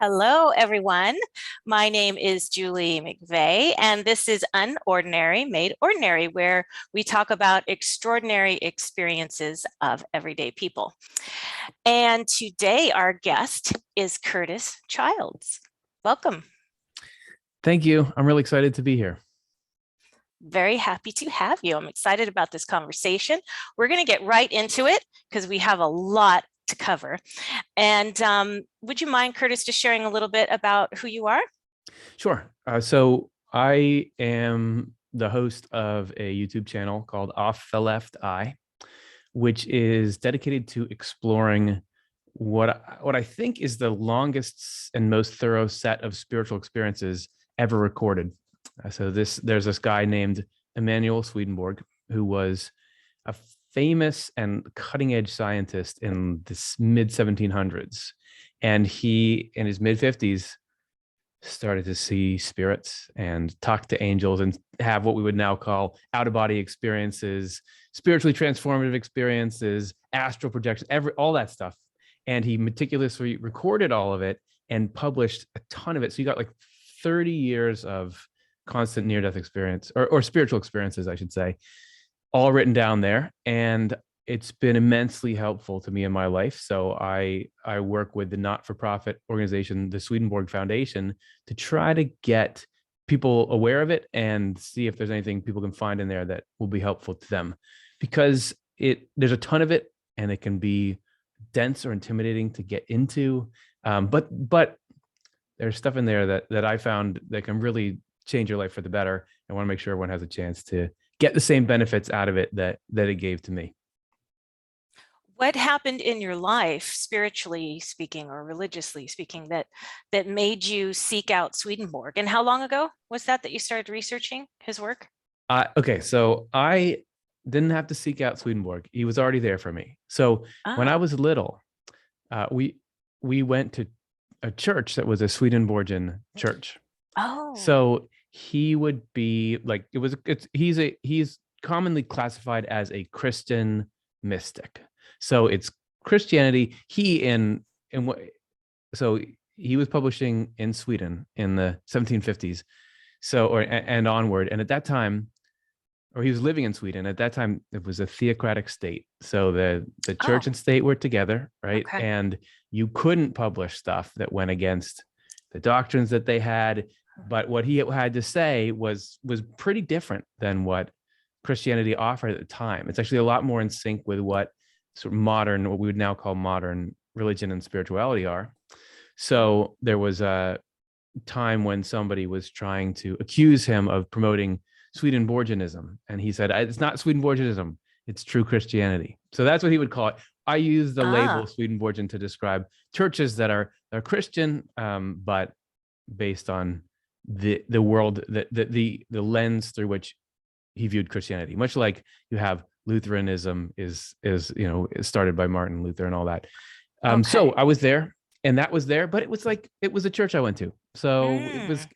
Hello, everyone. My name is Julie McVeigh, and this is Unordinary Made Ordinary, where we talk about extraordinary experiences of everyday people. And today, our guest is Curtis Childs. Welcome. Thank you. I'm really excited to be here. Very happy to have you. I'm excited about this conversation. We're going to get right into it because we have a lot to cover. And would you mind, Curtis, just sharing a little bit about who you are? Sure. So I am the host of a YouTube channel called Off the Left Eye, which is dedicated to exploring what I think is the longest and most thorough set of spiritual experiences ever recorded. There's this guy named Emanuel Swedenborg, who was a famous and cutting edge scientist in the mid 1700s. And he, in his mid 50s, started to see spirits and talk to angels and have what we would now call out of body experiences, spiritually transformative experiences, astral projection, all that stuff. And he meticulously recorded all of it and published a ton of it. So you got like 30 years of constant near-death experience or spiritual experiences, I should say, all written down there. And it's been immensely helpful to me in my life. So I work with the not-for-profit organization, the Swedenborg Foundation, to try to get people aware of it and see if there's anything people can find in there that will be helpful to them. Because there's a ton of it and it can be dense or intimidating to get into. But there's stuff in there that I found that can really change your life for the better. I want to make sure everyone has a chance to get the same benefits out of it that it gave to me. What happened in your life, spiritually speaking or religiously speaking, that made you seek out Swedenborg? And how long ago was that you started researching his work? Okay, so I didn't have to seek out Swedenborg. He was already there for me. So when I was little, we went to a church that was a Swedenborgian church. Oh. So he would be like, he's commonly classified as a Christian mystic. So it's Christianity. So he was publishing in Sweden in the 1750s. And onward. And at that time, or he was living in Sweden. At that time, it was a theocratic state. So the church and state were together, right? Okay. And you couldn't publish stuff that went against the doctrines that they had. But what he had to say was pretty different than what Christianity offered at the time. It's actually a lot more in sync with what what we would now call modern religion and spirituality are. So there was a time when somebody was trying to accuse him of promoting Swedenborgianism. And he said, it's not Swedenborgianism, it's true Christianity. So that's what he would call it. I use the label Swedenborgian to describe churches that are Christian, but based on the world, the lens through which he viewed Christianity, much like you have Lutheranism is started by Martin Luther and all that. So I was there and that was there, but it was a church I went to. So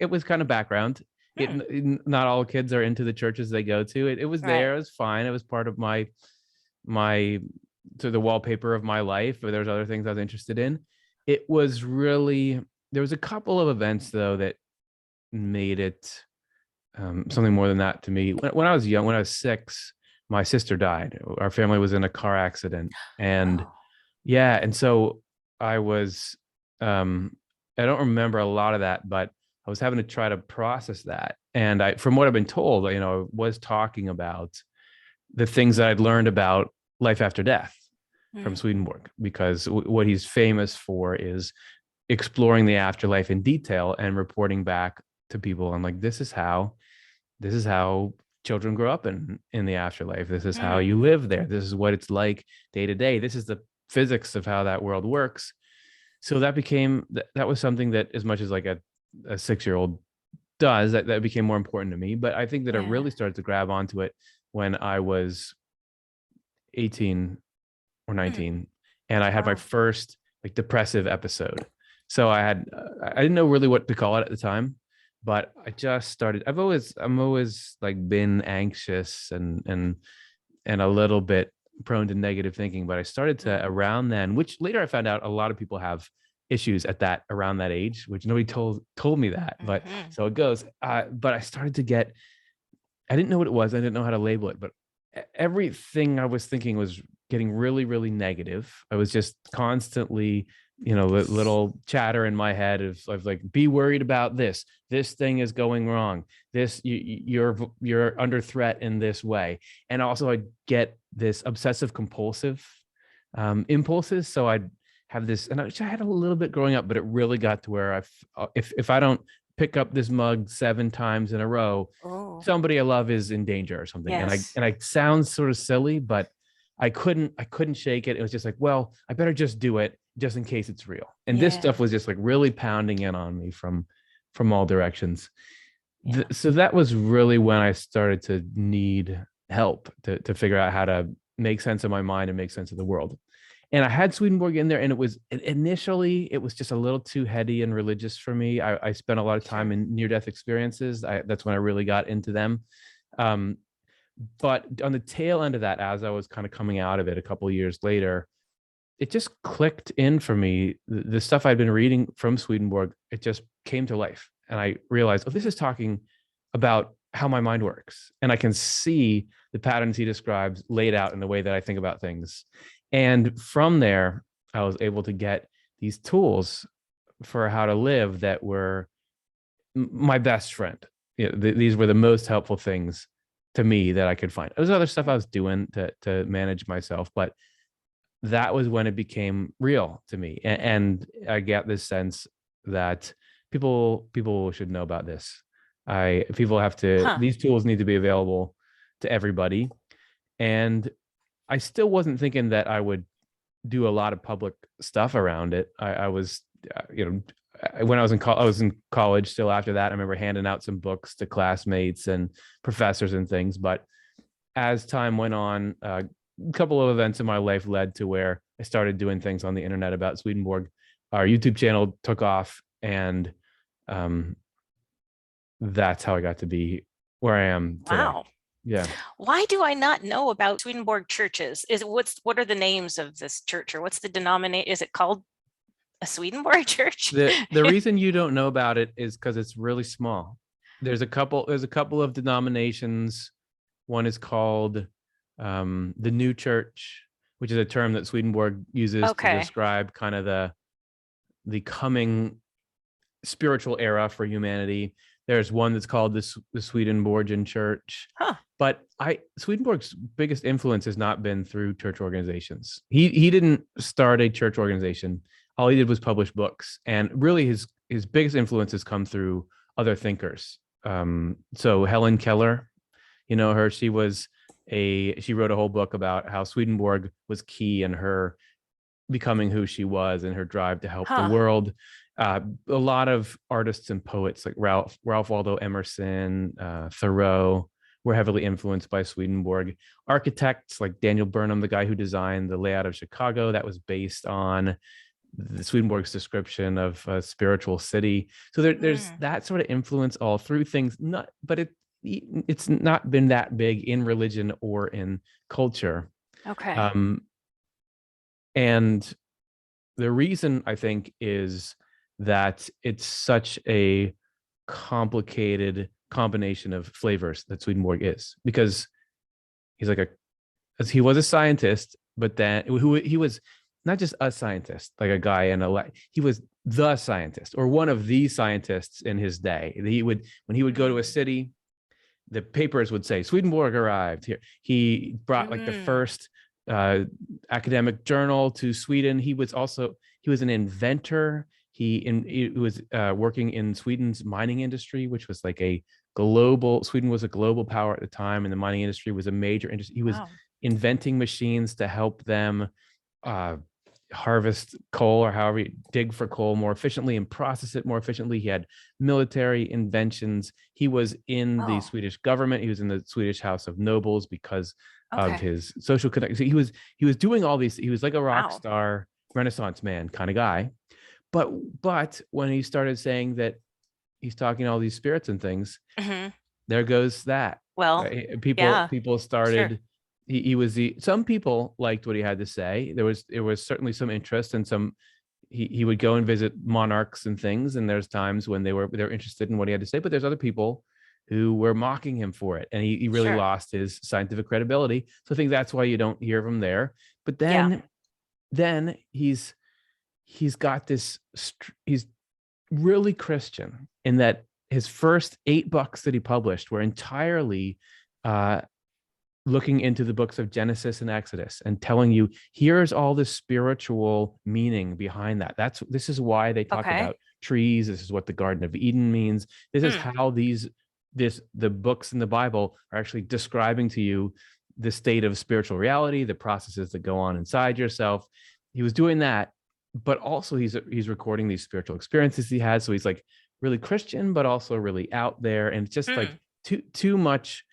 it was kind of background. Not all kids are into the churches they go to. It was there. It was fine. It was part of my the wallpaper of my life. But there was other things I was interested in. It was really, there was a couple of events though that made it something more than that to me. When I was young, when I was 6, my sister died. Our family was in a car accident, and and so I was I don't remember a lot of that, but I was having to try to process that. And from what I've been told, I was talking about the things that I'd learned about life after death from Swedenborg, because what he's famous for is exploring the afterlife in detail and reporting back to people. I'm like, this is how children grow up in the afterlife. This is how you live there. This is what it's like day to day. This is the physics of how that world works. So that was something that, as much as like a 6-year-old does, that became more important to me. But I think that I really started to grab onto it when I was 18 or 19, and I had my first like depressive episode. So I didn't know really what to call it at the time, but I just started. I'm always like been anxious and a little bit prone to negative thinking, but I started to, around then, which later I found out a lot of people have issues at that around that age, which nobody told me that, but Mhm. so it goes. But I started to get, I didn't know what it was. I didn't know how to label it, but everything I was thinking was getting really, really negative. I was just constantly, little chatter in my head of like, be worried about this. This thing is going wrong. This you're under threat in this way. And also, I get this obsessive compulsive impulses. So I'd have this, and I had a little bit growing up, but it really got to where if I don't pick up this mug 7 times in a row, Oh, somebody I love is in danger or something. And I yes. and I sound sort of silly, but I couldn't shake it. It was just like, well, I better just do it just in case it's real. And this Yeah. stuff was just like really pounding in on me from all directions. Yeah. So that was really when I started to need help to figure out how to make sense of my mind and make sense of the world. And I had Swedenborg in there, and initially it was just a little too heady and religious for me. I spent a lot of time Sure. in near-death experiences. That's when I really got into them. Um, but on the tail end of that, as I was kind of coming out of it a couple of years later, it just clicked in for me. The stuff I'd been reading from Swedenborg, it just came to life. And I realized, oh, this is talking about how my mind works. And I can see the patterns he describes laid out in the way that I think about things. And from there, I was able to get these tools for how to live that were my best friend. These were the most helpful things to me that I could find. There was other stuff I was doing to manage myself, but that was when it became real to me. And I get this sense that people should know about this. People have to, Huh. these tools need to be available to everybody. And I still wasn't thinking that I would do a lot of public stuff around it. I was, when I was in college still after that. I remember handing out some books to classmates and professors and things. But as time went on, a couple of events in my life led to where I started doing things on the internet about Swedenborg. Our YouTube channel took off, and um, that's how I got to be where I am today. Wow. Yeah. Why do I not know about Swedenborg churches? What are the names of this church, or what's the denomination? Is it called a Swedenborg church? The reason you don't know about it is because it's really small. There's a couple of denominations. One is called the New Church, which is a term that Swedenborg uses to Okay. describe kind of the coming spiritual era for humanity. There's one that's called the Swedenborgian Church. Huh. But Swedenborg's biggest influence has not been through church organizations. He didn't start a church organization. All he did was publish books, and really his biggest influence has come through other thinkers. So Helen Keller, her, she wrote a whole book about how Swedenborg was key in her becoming who she was and her drive to help the Huh. world. A lot of artists and poets like Ralph Waldo Emerson, Thoreau were heavily influenced by Swedenborg. Architects like Daniel Burnham, the guy who designed the layout of Chicago, that was based on the Swedenborg's description of a spiritual city. So there's that sort of influence all through things. It's not been that big in religion or in culture. Okay. And the reason, I think, is that it's such a complicated combination of flavors that Swedenborg is, because he's like he was a scientist, but then he was not just a scientist, like a guy he was the scientist, or one of the scientists in his day. When he would go to a city, the papers would say Swedenborg arrived here. He brought like the first academic journal to Sweden. He was an inventor. He was working in Sweden's mining industry, which was like Sweden was a global power at the time, and the mining industry was a major industry. He was Wow. inventing machines to help them harvest coal, or however you dig for coal more efficiently and process it more efficiently. He had military inventions. He was in the Swedish government. He was in the Swedish House of Nobles because of his social connections. He was doing all these. He was like a rock star, Renaissance man kind of guy. But when he started saying that he's talking to all these spirits and things, there goes that. Well, Right? yeah, People sure. started. Some people liked what he had to say. There was certainly some interest and some he would go and visit monarchs and things, and there's times when they're interested in what he had to say, but there's other people who were mocking him for it, and he really Sure. lost his scientific credibility. So I think that's why you don't hear of him there. But Yeah. then he's got this, he's really Christian in that his first 8 books that he published were entirely looking into the books of Genesis and Exodus and telling you, here's all the spiritual meaning behind that. This is why they talk Okay. about trees. This is what the Garden of Eden means. This is how the books in the Bible are actually describing to you the state of spiritual reality, the processes that go on inside yourself. He was doing that, but also he's recording these spiritual experiences he has. So he's like really Christian, but also really out there. And it's just like too much.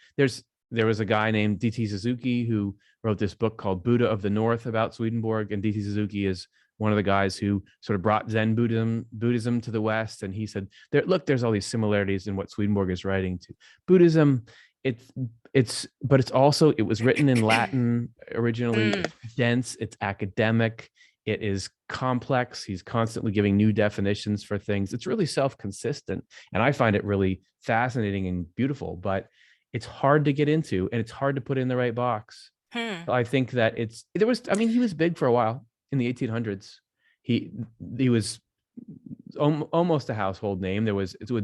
There was a guy named D.T. Suzuki who wrote this book called Buddha of the North about Swedenborg. And D.T. Suzuki is one of the guys who sort of brought Zen Buddhism to the West. And he said, there's all these similarities in what Swedenborg is writing to Buddhism. But it was written in Latin originally. It's dense, it's academic, it is complex. He's constantly giving new definitions for things. It's really self-consistent. And I find it really fascinating and beautiful, but it's hard to get into, and it's hard to put in the right box. I think that he was big for a while in the 1800s. He was almost a household name.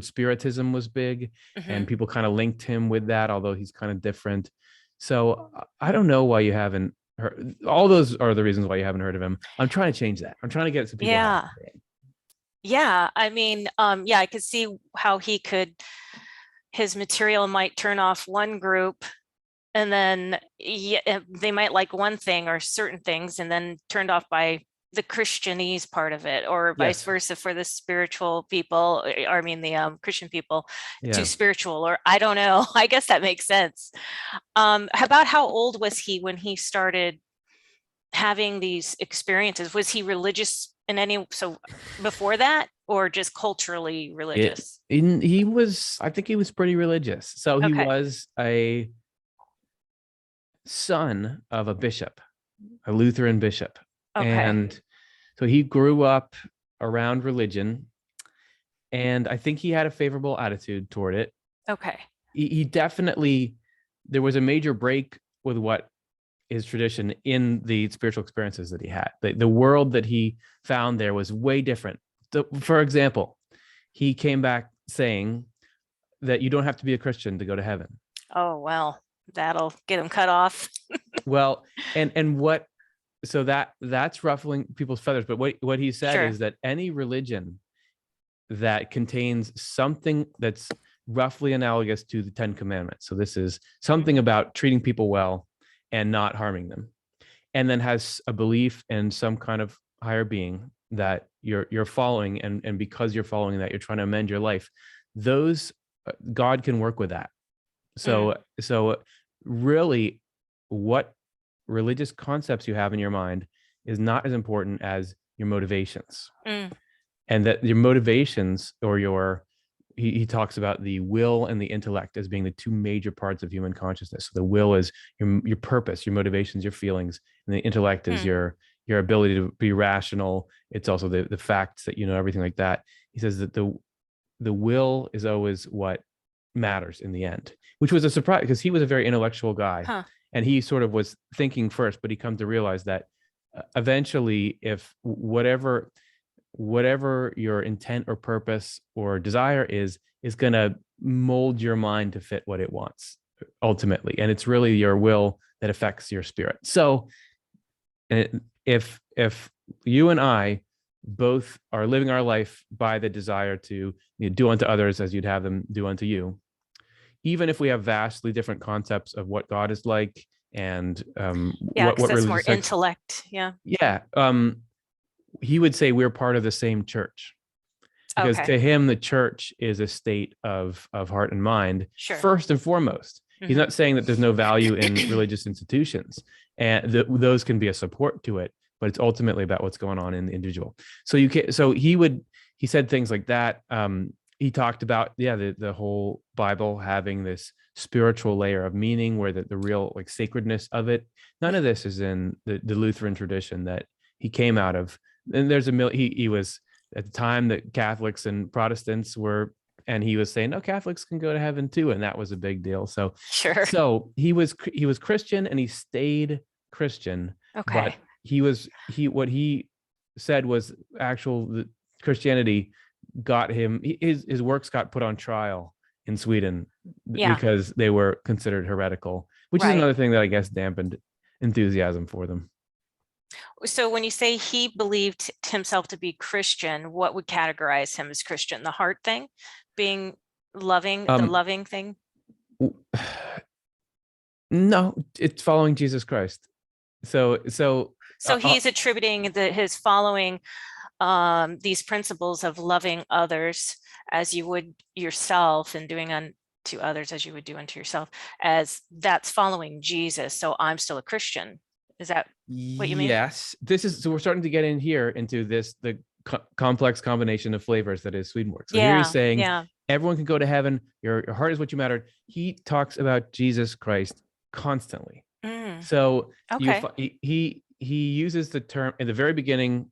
Spiritism was big, and people kind of linked him with that, although he's kind of different. So I don't know why you haven't heard. All those are the reasons why you haven't heard of him. I'm trying to change that. I'm trying to get some people. Yeah. I mean, I could see how his material might turn off one group, and then they might like one thing or certain things, and then turned off by the Christianese part of it, or vice versa for the spiritual people, or I mean the Christian people too spiritual, or I don't know. I guess that makes sense. About how old was he when he started having these experiences? Was he religious so before that, or just culturally religious? I think he was pretty religious. So he was a son of a bishop, a Lutheran bishop. And so he grew up around religion, and I think he had a favorable attitude toward it. He definitely, there was a major break with what is tradition in the spiritual experiences that he had. The world that he found there was way different. For example, he came back saying that you don't have to be a Christian to go to heaven. Oh, well, that'll get him cut off. Well, so that's ruffling people's feathers. But what he said is that any religion that contains something that's roughly analogous to the 10 Commandments. So this is something about treating people well and not harming them, and then has a belief in some kind of higher being that you're following, and because you're following that, you're trying to amend your life. Those God can work with that. So really, what religious concepts you have in your mind is not as important as your motivations, and that your motivations, or he talks about the will and the intellect as being the 2 major parts of human consciousness. So the will is your purpose, your motivations, your feelings, and the intellect is your ability to be rational. It's also the facts that everything like that. He says that the will is always what matters in the end, which was a surprise because he was a very intellectual guy, and he sort of was thinking first, but he come to realize that eventually, if whatever your intent or purpose or desire is going to mold your mind to fit what it wants ultimately, and it's really your will that affects your spirit. So if you and I both are living our life by the desire to do unto others as you'd have them do unto you, even if we have vastly different concepts of what God is like, and what that's more intellect. He would say we're part of the same church, because to him the church is a state of heart and mind, first and foremost. He's not saying that there's no value in religious institutions, and those can be a support to it, but it's ultimately about what's going on in the individual. So he said things like that. He talked about the whole Bible having this spiritual layer of meaning, where the real sacredness of it. None of this is in the Lutheran tradition that he came out of. and he was at the time that Catholics and Protestants were, and he was saying, no, Catholics can go to heaven too, and that was a big deal. So Sure. he was Christian, and he stayed Christian, but Okay. what he said was the Christianity got him, his works got put on trial in Sweden Yeah. because they were considered heretical, which is Right. another thing that I guess dampened enthusiasm for them. So when you say he believed himself to be Christian, what would categorize him as Christian? The heart thing, being loving, the Um, loving thing? no, it's following Jesus Christ. So So he's attributing his following these principles of loving others as you would yourself and doing unto others as you would do unto yourself, as that's following Jesus. So I'm still a Christian. Is that what you mean? yes, so we're starting to get in here into the complex combination of flavors that is Swedenborg. So here he's Yeah. saying Yeah. everyone can go to heaven. Your heart is what you matter. He talks about Jesus Christ constantly. So Okay. he uses the term in the very beginning.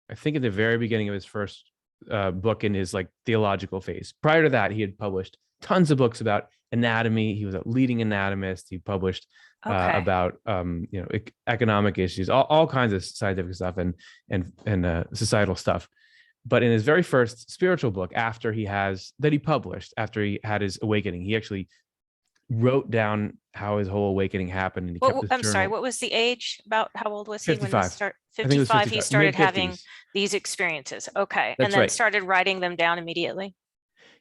I think at the very beginning of his first book in his like theological phase. Prior to that, he had published tons of books about anatomy. He was a leading anatomist. He published Okay. about economic issues, all kinds of scientific stuff and societal stuff. But in his very first spiritual book, after he published, after he had his awakening, he actually wrote down how his whole awakening happened, and he kept this I'm sorry, journal. what was the age? About how old was he when this 55. started? I think it was 55, he 55, started having mid-50s. these experiences. Okay. And That's then right. started writing them down immediately.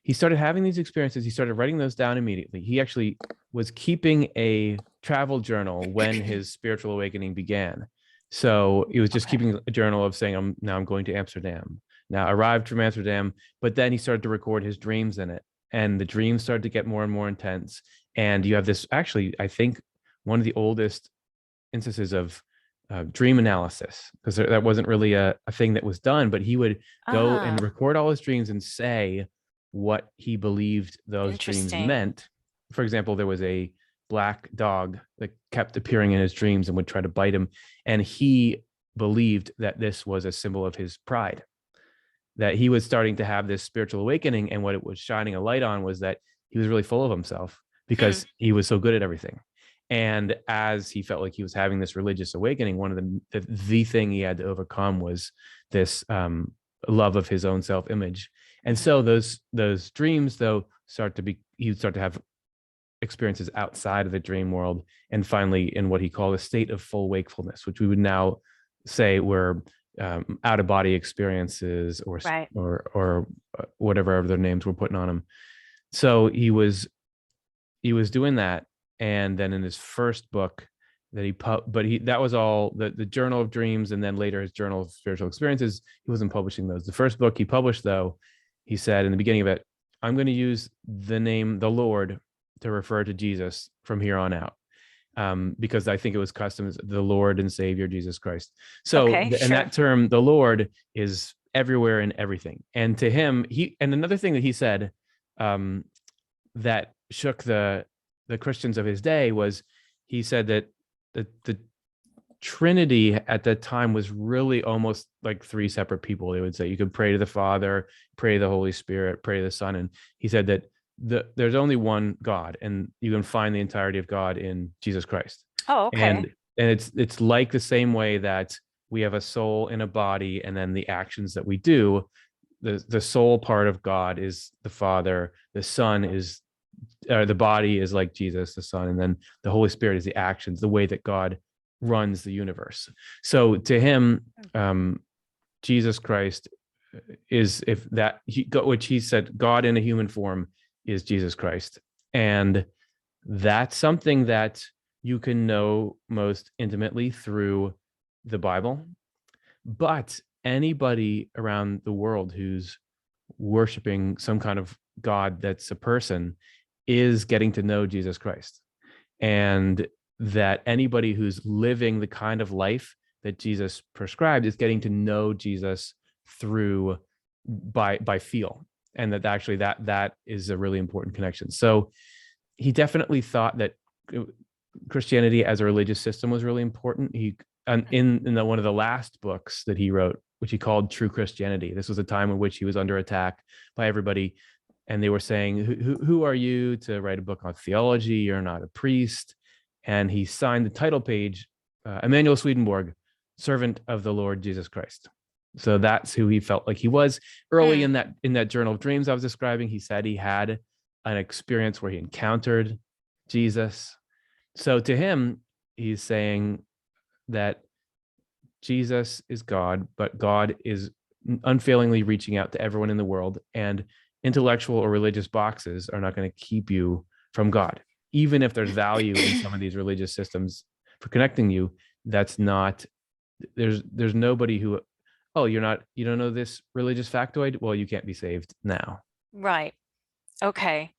He started having these experiences. He started writing those down immediately. He actually was keeping a travel journal when his spiritual awakening began. So he was just keeping a journal of saying, I'm going to Amsterdam. Now arrived from Amsterdam, but then he started to record his dreams in it. And the dreams started to get more and more intense. And you have this, actually, I think one of the oldest instances of dream analysis, because that wasn't really a thing that was done, but he would go and record all his dreams and say what he believed those dreams meant. For example, there was a black dog that kept appearing in his dreams and would try to bite him. And he believed that this was a symbol of his pride, that he was starting to have this spiritual awakening. And what it was shining a light on was that he was really full of himself because he was so good at everything. And as he felt like he was having this religious awakening, one of the thing he had to overcome was this love of his own self-image. And so those dreams, though, he would start to have experiences outside of the dream world, and finally in what he called a state of full wakefulness, which we would now say were out of body experiences or whatever other names we're putting on them. So he was doing that. And then in his first book that was all the Journal of Dreams, and then later his Journal of Spiritual Experiences. He wasn't publishing those. The first book he published, though, he said in the beginning of it, I'm going to use the name the Lord to refer to Jesus from here on out, because I think it was custom, the Lord and Savior Jesus Christ. So, and that term, the Lord, is everywhere in everything. And to him, and another thing that he said that shook the Christians of his day was, he said that the Trinity at that time was really almost like three separate people. They would say you could pray to the Father, pray to the Holy Spirit, pray to the Son. And he said that there's only one God, and you can find the entirety of God in Jesus Christ. Oh, okay. And it's like the same way that we have a soul in a body, and then the actions that we do, the soul part of God is the Father, the Son is the body is like Jesus, the Son, and then the Holy Spirit is the actions, the way that God runs the universe. So to him, Jesus Christ is, which he said, God in a human form is Jesus Christ. And that's something that you can know most intimately through the Bible. But anybody around the world who's worshiping some kind of God that's a person is getting to know Jesus Christ. And that anybody who's living the kind of life that Jesus prescribed is getting to know Jesus by feel. And that actually that is a really important connection. So he definitely thought that Christianity as a religious system was really important. In one of the last books that he wrote, which he called true Christianity. This was a time in which he was under attack by everybody. And they were saying, who are you to write a book on theology? You're not a priest. And he signed the title page, Emanuel Swedenborg, servant of the Lord Jesus Christ. So that's who he felt like he was. Early in that journal of dreams I was describing, he said he had an experience where he encountered Jesus. So to him, he's saying that Jesus is God, but God is unfailingly reaching out to everyone in the world, and intellectual or religious boxes are not going to keep you from God. Even if there's value in some of these religious systems for connecting you, that's not, there's nobody who, oh, you don't know this religious factoid? Well, you can't be saved now. Right. Okay.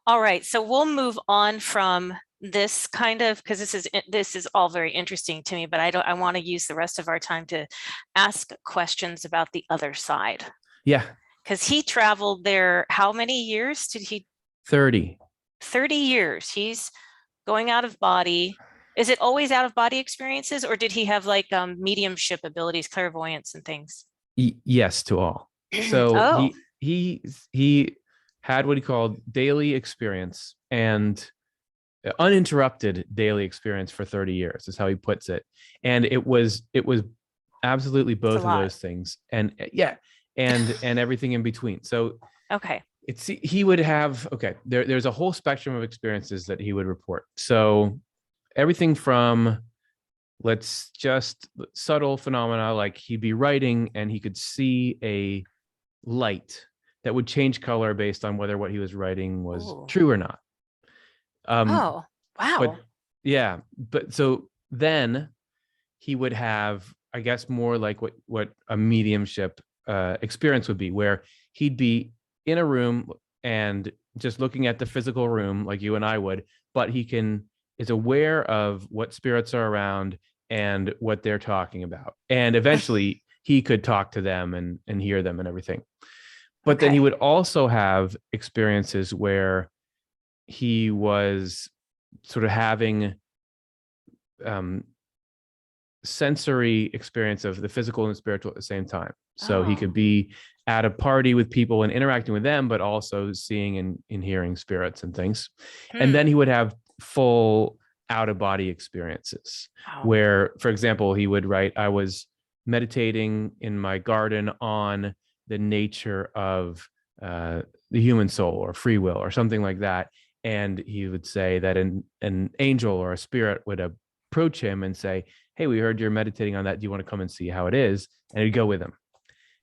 All right. So we'll move on from this kind of, because this is all very interesting to me, but I want to use the rest of our time to ask questions about the other side. Yeah. Because he traveled there, how many years did he? 30. 30 years. He's going out of body. Is it always out of body experiences, or did he have like mediumship abilities, clairvoyance and things? Yes, to all. So Oh, he had what he called daily experience, and uninterrupted daily experience for 30 years is how he puts it. And it was absolutely both of those things. And yeah, and everything in between. So okay. he would have, there's a whole spectrum of experiences that he would report. So everything from, let's just subtle phenomena, like he'd be writing and he could see a light that would change color based on whether what he was writing was true or not. Oh, wow. But so then he would have, I guess, more like what a mediumship experience would be, where he'd be in a room and just looking at the physical room like you and I would, but he is aware of what spirits are around and what they're talking about. And eventually he could talk to them and hear them and everything. But then he would also have experiences where he was sort of having sensory experience of the physical and spiritual at the same time. So he could be at a party with people and interacting with them, but also seeing and hearing spirits and things. And then he would have full out of body experiences where, for example, he would write, I was meditating in my garden on the nature of the human soul or free will or something like that. And he would say that an angel or a spirit would approach him and say, hey, we heard you're meditating on that. Do you want to come and see how it is? And he'd go with him.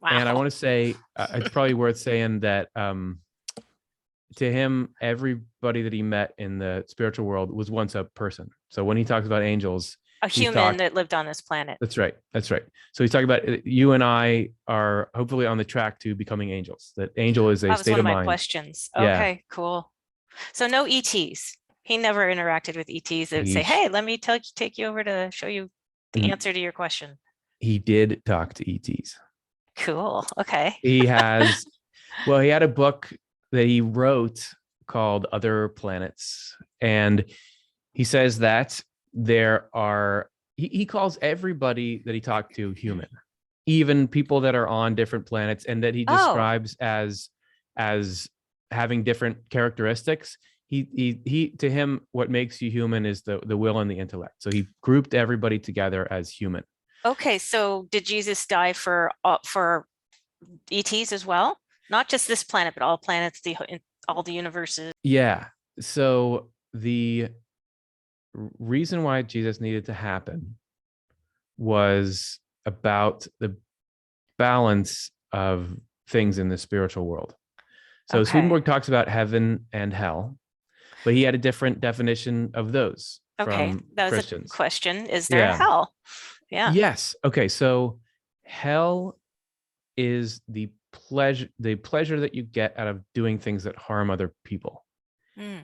Wow. And I want to say, it's probably worth saying that to him, everybody that he met in the spiritual world was once a person. So when he talks about angels, a human that lived on this planet. That's right. So he's talking about you and I are hopefully on the track to becoming angels. That angel is a state of mind. That was one of my questions. Okay, cool. So no ETs. He never interacted with ETs that would say, hey, let me take you over to show you the answer to your question. He did talk to ETs. Cool. Okay. He had a book that he wrote called Other Planets. And he says that there are, he calls everybody that he talked to human, even people that are on different planets, and that he describes as having different characteristics. He to him, what makes you human is the will and the intellect. So he grouped everybody together as human. Okay, so did Jesus die for ETs as well? Not just this planet, but all planets, all the universes. Yeah. So the reason why Jesus needed to happen was about the balance of things in the spiritual world. So Swedenborg talks about heaven and hell, but he had a different definition of those. Okay, that was Christians. A question. Is there a hell? Yeah. Yes. Okay. So hell is the pleasure that you get out of doing things that harm other people.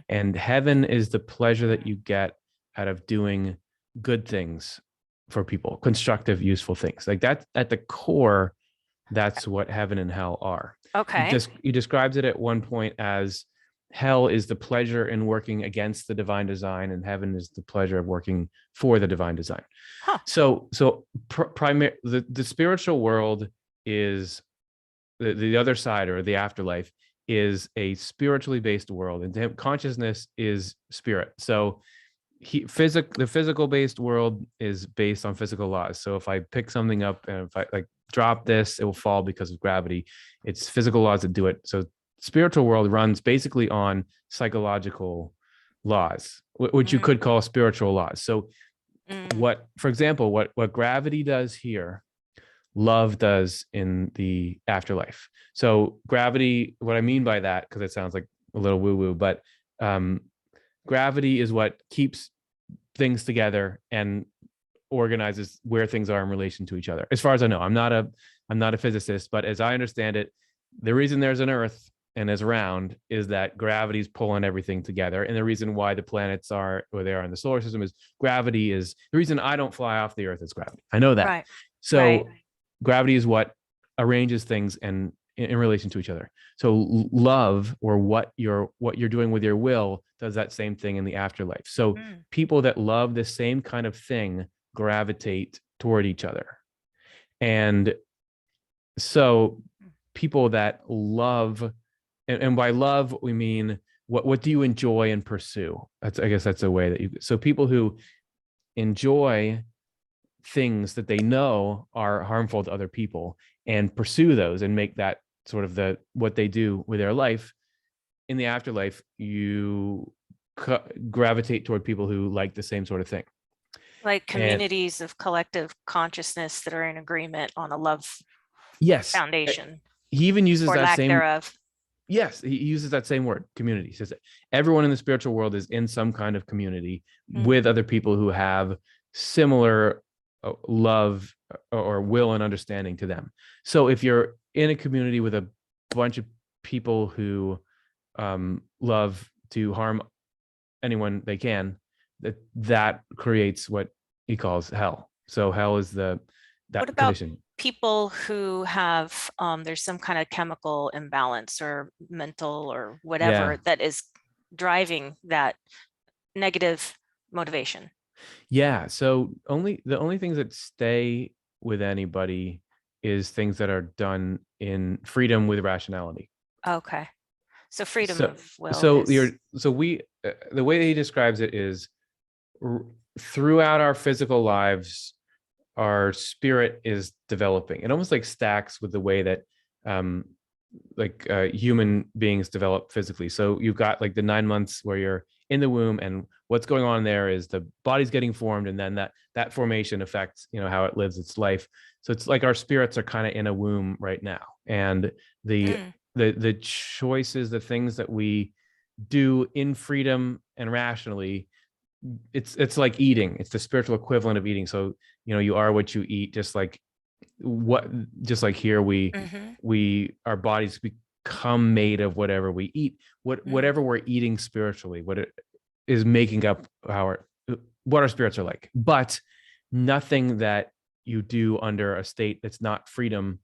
And heaven is the pleasure that you get out of doing good things for people, constructive, useful things. Like that at the core, that's what heaven and hell are. Okay. He describes it at one point as hell is the pleasure in working against the divine design, and heaven is the pleasure of working for the divine design. Huh. So the spiritual world is the other side, or the afterlife, is a spiritually based world, and consciousness is spirit. So the physical based world is based on physical laws. So if I pick something up and if I like drop this, it will fall because of gravity. It's physical laws that do it. So spiritual world runs basically on psychological laws, which you could call spiritual laws. So for example, what gravity does here, love does in the afterlife. So gravity, what I mean by that, because it sounds like a little woo-woo, but gravity is what keeps things together and organizes where things are in relation to each other. As far as I know, I'm not a physicist, but as I understand it, the reason there's an Earth and is round is that gravity's pulling everything together. And the reason why the planets are where they are in the solar system is gravity is the reason I don't fly off the Earth is gravity. I know that. Right. So gravity is what arranges things and in relation to each other. So love, or what you're doing with your will, does that same thing in the afterlife. So people that love the same kind of thing gravitate toward each other. And so people that love, and by love we mean what do you enjoy and pursue? I guess that's a way that so people who enjoy things that they know are harmful to other people and pursue those and make that sort of what they do with their life, in the afterlife you gravitate toward people who like the same sort of thing, like communities of collective consciousness that are in agreement on a love foundation. He even uses or that lack same thereof. Yes, he uses that same word, community. He says that everyone in the spiritual world is in some kind of community with other people who have similar love or will and understanding to them. So if you're in a community with a bunch of people who love to harm anyone they can, that creates what he calls hell. So hell is that what about condition. People who have there's some kind of chemical imbalance or mental or whatever that is driving that negative motivation? Yeah. So the only things that stay with anybody is things that are done in freedom with rationality. Okay. So freedom of will. The way he describes it is throughout our physical lives, our spirit is developing. It almost like stacks with the way that human beings develop physically. So you've got like the 9 months where you're in the womb, and what's going on there is the body's getting formed, and then that formation affects how it lives its life. So it's like our spirits are kind of in a womb right now, and the choices, the things that we do in freedom and rationally, it's like eating. It's the spiritual equivalent of eating. So you are what you eat. Just like here we our bodies become made of whatever we eat. Whatever we're eating spiritually, what it is making up what our spirits are like. But nothing that you do under a state that's not freedom,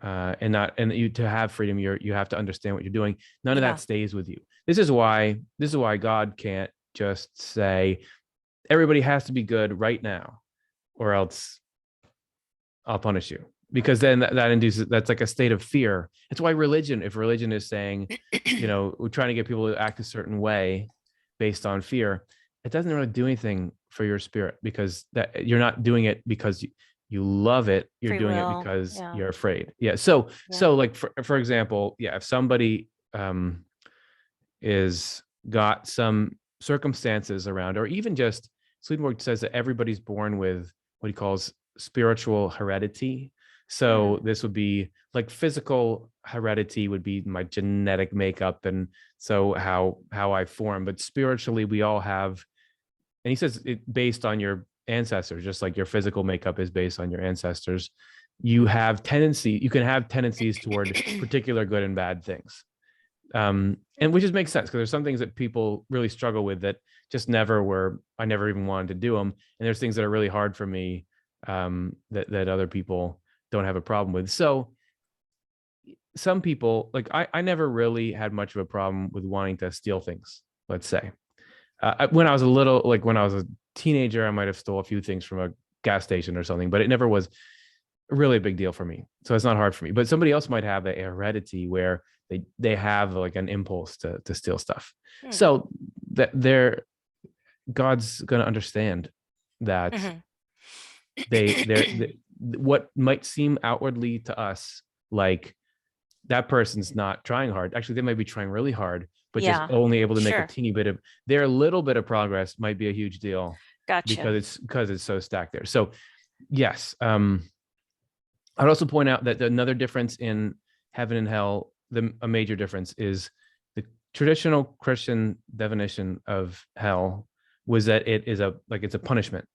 to have freedom, you have to understand what you're doing. None of that stays with you. This is why God can't just say everybody has to be good right now, or else I'll punish you, because then that induces, that's like a state of fear. It's why if religion is saying, we're trying to get people to act a certain way based on fear, it doesn't really do anything for your spirit, because that you're not doing it because you love it. You're Free doing will, it because you're afraid. So like for example, if somebody is got some circumstances around, or even just Swedenborg says that everybody's born with what he calls spiritual heredity. So this would be like physical heredity would be my genetic makeup, and so how I form, but spiritually we all have, and he says it based on your ancestors, just like your physical makeup is based on your ancestors. You can have tendencies toward particular good and bad things. And which just makes sense, because there's some things that people really struggle with that just I never even wanted to do them. And there's things that are really hard for me that other people don't have a problem with. So some people, like I never really had much of a problem with wanting to steal things, let's say. When I was when I was a teenager, I might have stole a few things from a gas station or something, but it never was really a big deal for me. So it's not hard for me. But somebody else might have a heredity where they have like an impulse to steal stuff. Hmm. So that God's going to understand that they what might seem outwardly to us like that person's not trying hard. Actually, they might be trying really hard, but just Yeah, only able to make a sure. teeny bit of their little bit of progress might be a huge deal Gotcha. because it's so stacked there. So yes, I'd also point out that another difference in heaven and hell, a major difference is the traditional Christian definition of hell was that it's a punishment.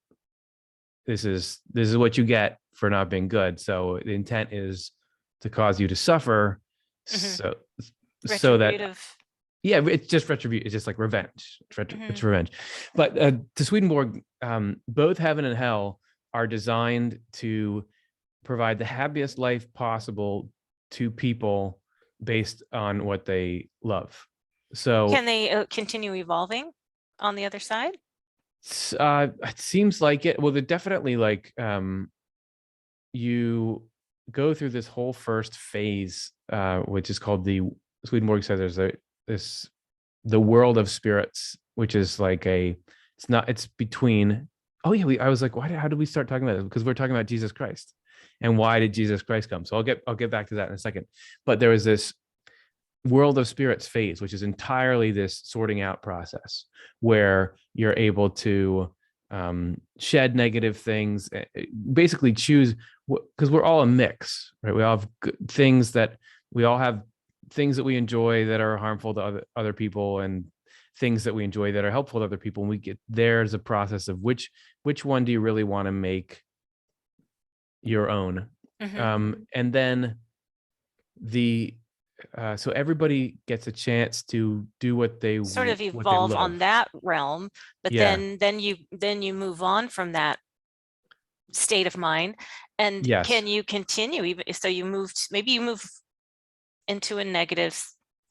This is what you get for not being good. So the intent is to cause you to suffer. So that Retributive. yeah, it's just retribution. It's just like revenge. It's revenge. But to Swedenborg, both heaven and hell are designed to provide the happiest life possible to people based on what they love. So Can they continue evolving on the other side? it seems like it. Well, they're definitely like you go through this whole first phase, which is called Swedenborg says there's the world of spirits, which is like it's between. Oh yeah, I was like, how did we start talking about this? Because we're talking about Jesus Christ, and why did Jesus Christ come? So I'll get back to that in a second. But there was this world of spirits phase, which is entirely this sorting out process where you're able to shed negative things, basically choose, because we're all a mix, right? We all have things that we enjoy that are harmful to other people, and things that we enjoy that are helpful to other people. And there's a process of which one do you really want to make your own. And then so everybody gets a chance to do what they sort of what they evolve on love. that realm, but Yeah. then you move on from that state of mind. And Yes. can you continue even so you move into a negative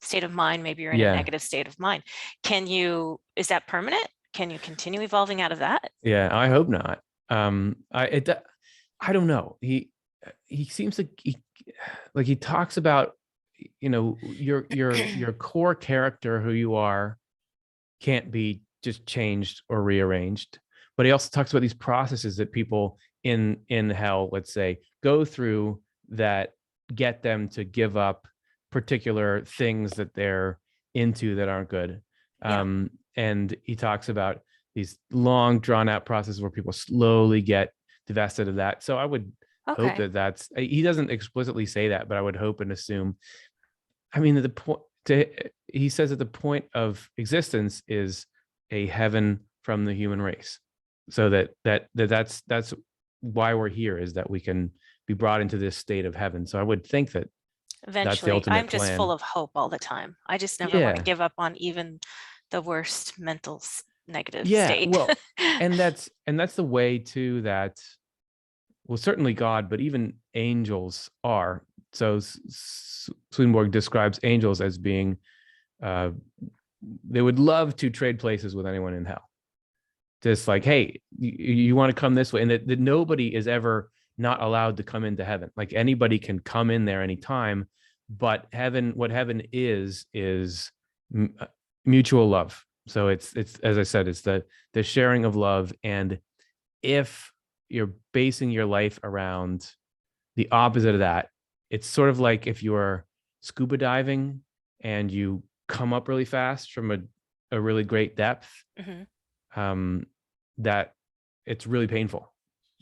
state of mind, maybe you're in a negative state of mind. Is that permanent? Can you continue evolving out of that? Yeah, I hope not. I don't know. He seems like he talks about, your core character, who you are, can't be just changed or rearranged. But he also talks about these processes that people in hell, let's say, go through that get them to give up particular things that they're into that aren't good. And he talks about these long drawn out processes where people slowly get divested of that. So I would hope that he doesn't explicitly say that, but I would hope and assume. I mean, he says that the point of existence is a heaven from the human race. So that's why we're here, is that we can be brought into this state of heaven. So I would think that eventually, that's the ultimate I'm just plan. full of hope all the time. I just never want to give up on even the worst mental negative state. Well, and that's the way too that, well, certainly God, but even angels are. So Swedenborg describes angels as being, they would love to trade places with anyone in hell. Just like, hey, you want to come this way, and that nobody is ever not allowed to come into heaven. Like anybody can come in there anytime, but what heaven is mutual love. So it's as I said, it's the sharing of love. And if you're basing your life around the opposite of that, it's sort of like if you're scuba diving and you come up really fast from a really great depth, that it's really painful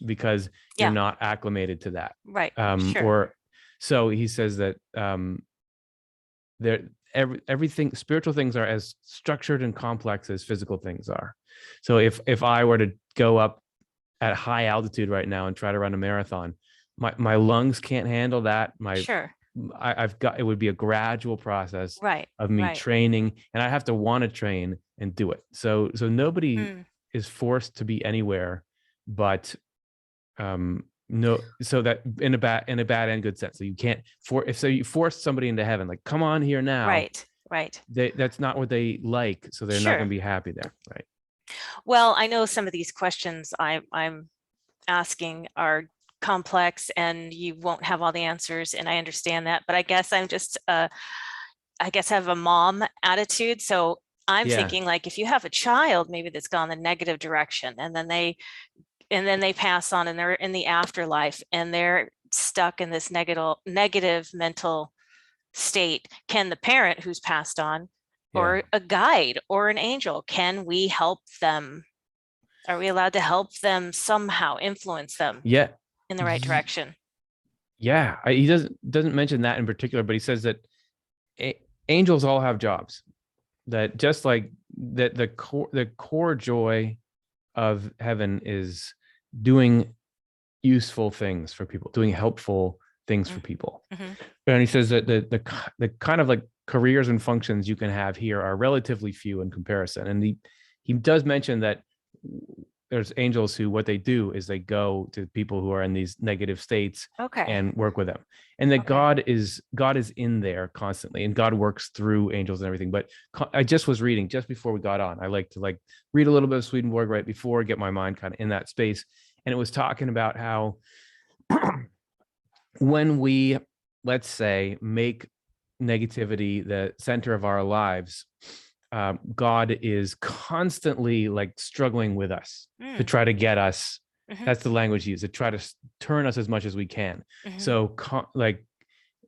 because you're not acclimated to that. Right. Or so he says that everything, spiritual things are as structured and complex as physical things are. So if I were to go up at high altitude right now and try to run a marathon, my lungs can't handle that. It would be a gradual process of me training, and I have to want to train and do it. So nobody is forced to be anywhere but No, so that in a bad and good sense. So you can't you force somebody into heaven, like, come on here now. Right, right. That's not what they like, so they're not Sure. going to be happy there, right? Well, I know some of these questions I'm asking are complex and you won't have all the answers, and I understand that, but I guess I'm just I guess have a mom attitude. So I'm Yeah, thinking, like, if you have a child maybe that's gone the negative direction, and then they pass on and they're in the afterlife and they're stuck in this negative mental state, can the parent who's passed on, yeah, or a guide or an angel, can we help them? Are we allowed to help them somehow, influence them yeah, in the right direction? yeah. He doesn't mention that in particular, but he says that angels all have jobs. That just like that, the core joy of heaven is doing useful things for people, doing helpful things for people. Mm-hmm. And he says that the kind of like careers and functions you can have here are relatively few in comparison. And he does mention that there's angels who, what they do is they go to people who are in these negative states Okay. and work with them, and that Okay. God is in there constantly, and God works through angels and everything. But I just was reading just before we got on. I like to read a little bit of Swedenborg right before, get my mind kind of in that space, and it was talking about how when we, let's say, make negativity the center of our lives, God is constantly like struggling with us to Mm. try to get us. Mm-hmm. That's the language used, to try to turn us as much as we can. Mm-hmm. So, like,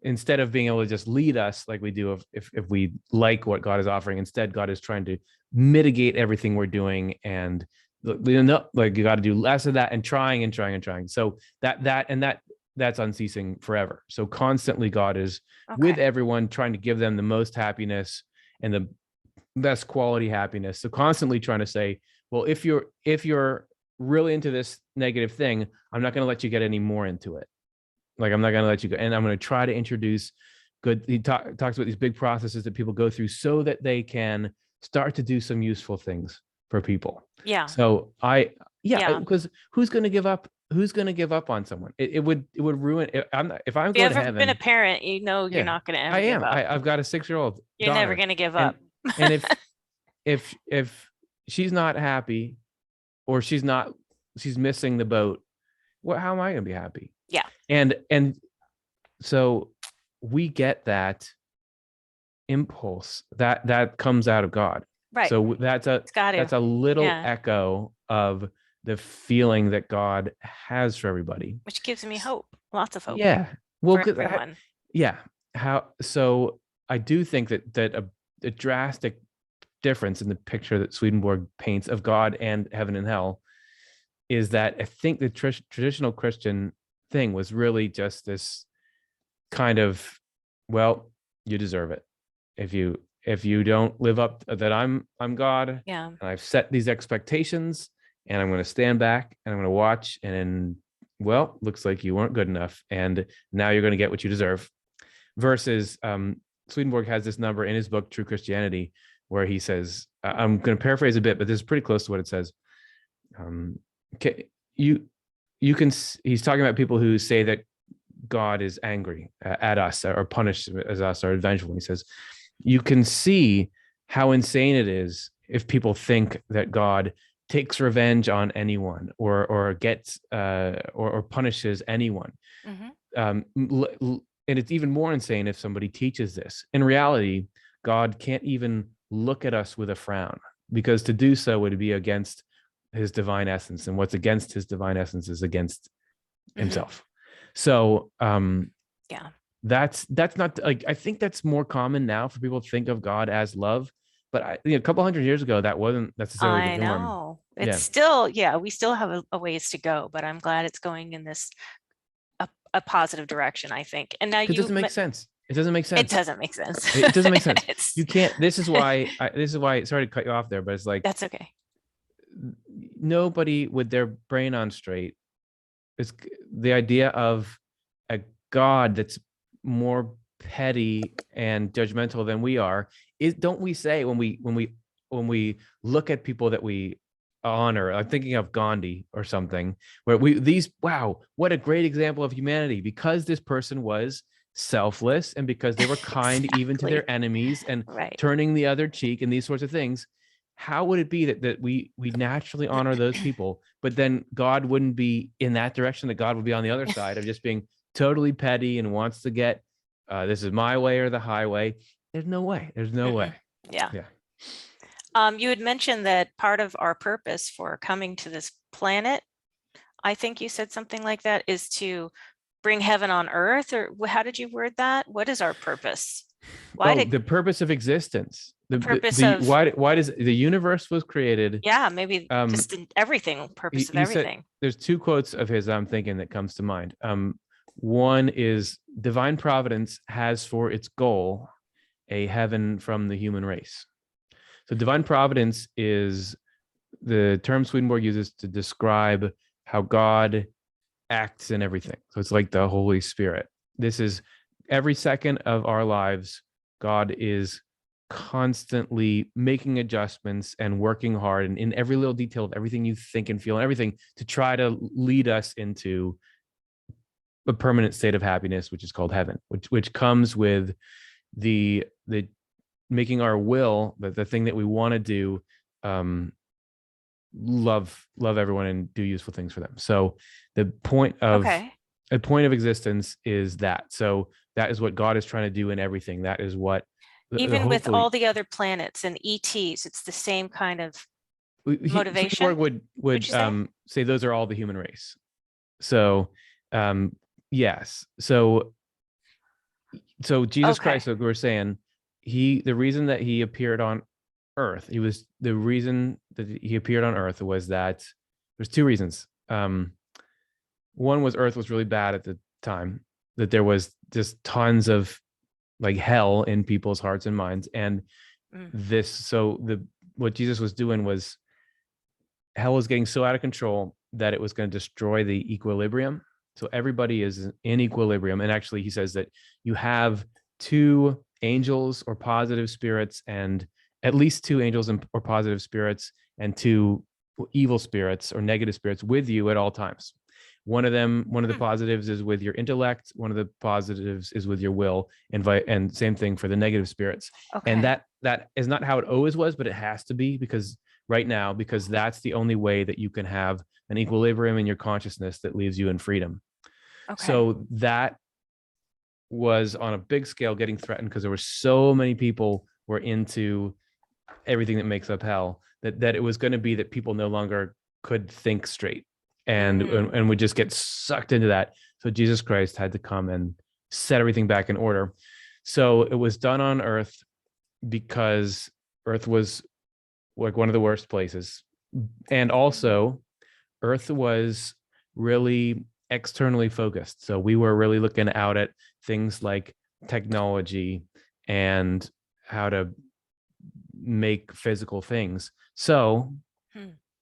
instead of being able to just lead us like we do if we like what God is offering, instead God is trying to mitigate everything we're doing, and like you got to do less of that, and trying and trying and trying. So that's unceasing forever. So constantly God is with Okay. everyone, trying to give them the most happiness and the best quality happiness. So constantly trying to say, well, if you're really into this negative thing, I'm not going to let you get any more into it. Like, I'm not going to let you go, and I'm going to try to introduce good. He talks about these big processes that people go through so that they can start to do some useful things for people. Yeah. So Yeah. because who's going to give up? Who's going to give up on someone? It would ruin. I'm not, if I'm If you going to ever been a heaven. parent, you know you're Yeah, not going to I ever give am. up. I've got a 6-year-old You're never daughter, going to give and up. and if she's not happy, or she's missing the boat, how am I going to be happy? Yeah. And so we get that impulse that comes out of God. Right. So that's It's got to. a little Yeah. echo of the feeling that God has for everybody. Which gives me hope. Lots of hope Yeah. Well, for good. everyone. Yeah. How so? I do think that a drastic difference in the picture that Swedenborg paints of God and heaven and hell is that I think the traditional Christian thing was really just this kind of, well, you deserve it. If you don't live up that I'm God, Yeah. and I've set these expectations, and I'm going to stand back and I'm going to watch, and well, looks like you weren't good enough, and now you're going to get what you deserve. Versus Swedenborg has this number in his book True Christianity where he says, I'm going to paraphrase a bit, but this is pretty close to what it says. Okay, you can. He's talking about people who say that God is angry at us, or punished as us, or vengeful. He says, you can see how insane it is if people think that God takes revenge on anyone, or gets or punishes anyone. Mm-hmm. And it's even more insane if somebody teaches this. In reality, God can't even look at us with a frown, because to do so would be against his divine essence, and what's against his divine essence is against himself. So Yeah. that's not, like, I think that's more common now for people to think of God as love, but a couple hundred years ago that wasn't necessarily the I norm. know. It's Yeah, still, yeah, we still have a ways to go, but I'm glad it's going in this a positive direction, I think. And now it doesn't make sense. It doesn't make it sense. doesn't make sense. It doesn't make sense. It's You can't. This is why. Sorry to cut you off there, but it's like that's okay. nobody with their brain on straight is the idea of a God that's more petty and judgmental than we are. Don't we say when we look at people that we honor. I'm thinking of Gandhi or something, where wow, what a great example of humanity, because this person was selfless and because they were kind even to Exactly. their enemies and Right. turning the other cheek and these sorts of things. How would it be that we naturally honor those people, but then God wouldn't be in that direction, that God would be on the other side of just being totally petty and wants to get this is my way or the highway? There's no way. There's no way. Yeah. Yeah. You had mentioned that part of our purpose for coming to this planet, I think you said something like that, is to bring heaven on earth, or how did you word that? What is our purpose? Why Oh, did the purpose of existence. the purpose of, Why does the universe was created? yeah, maybe Um, just in everything, purpose of he said everything. there's two quotes of his I'm thinking that comes to mind. One is divine providence has for its goal a heaven from the human race. So divine providence is the term Swedenborg uses to describe how God acts in everything. So it's like the Holy Spirit. This is every second of our lives, God is constantly making adjustments and working hard and in every little detail of everything you think and feel and everything to try to lead us into a permanent state of happiness, which is called heaven, which comes with the making our will, the thing that we want to do, love everyone and do useful things for them. So the point of Okay. a point of existence is that. So that is what God is trying to do in everything. That is what Even with hopefully all the other planets and ETs, it's the same kind of motivation, Swedenborg would would you say? say those are all the human race. So yes. So Jesus Okay. Christ, like we were saying, the reason that he appeared on earth, the reason that he appeared on earth was that there's two reasons. One was earth was really bad at the time, that there was just tons of like hell in people's hearts and minds. And what Jesus was doing was, hell was getting so out of control that it was going to destroy the equilibrium. So everybody is in equilibrium. And actually, he says that you have two angels or positive spirits, and at least two angels or positive spirits, and two evil spirits or negative spirits with you at all times. One of the positives is with your intellect. One of the positives is with your will, and same thing for the negative spirits. And Okay. that is not how it always was, but it has to be, because right now, because that's the only way that you can have an equilibrium in your consciousness that leaves you in freedom. Okay. So that was on a big scale getting threatened, because there were so many people were into everything that makes up hell, that it was going to be that people no longer could think straight and would just get sucked into that. So Jesus Christ had to come and set everything back in order. So it was done on earth because earth was like one of the worst places. And also earth was really externally focused. So we were really looking out at things like technology and how to make physical things. So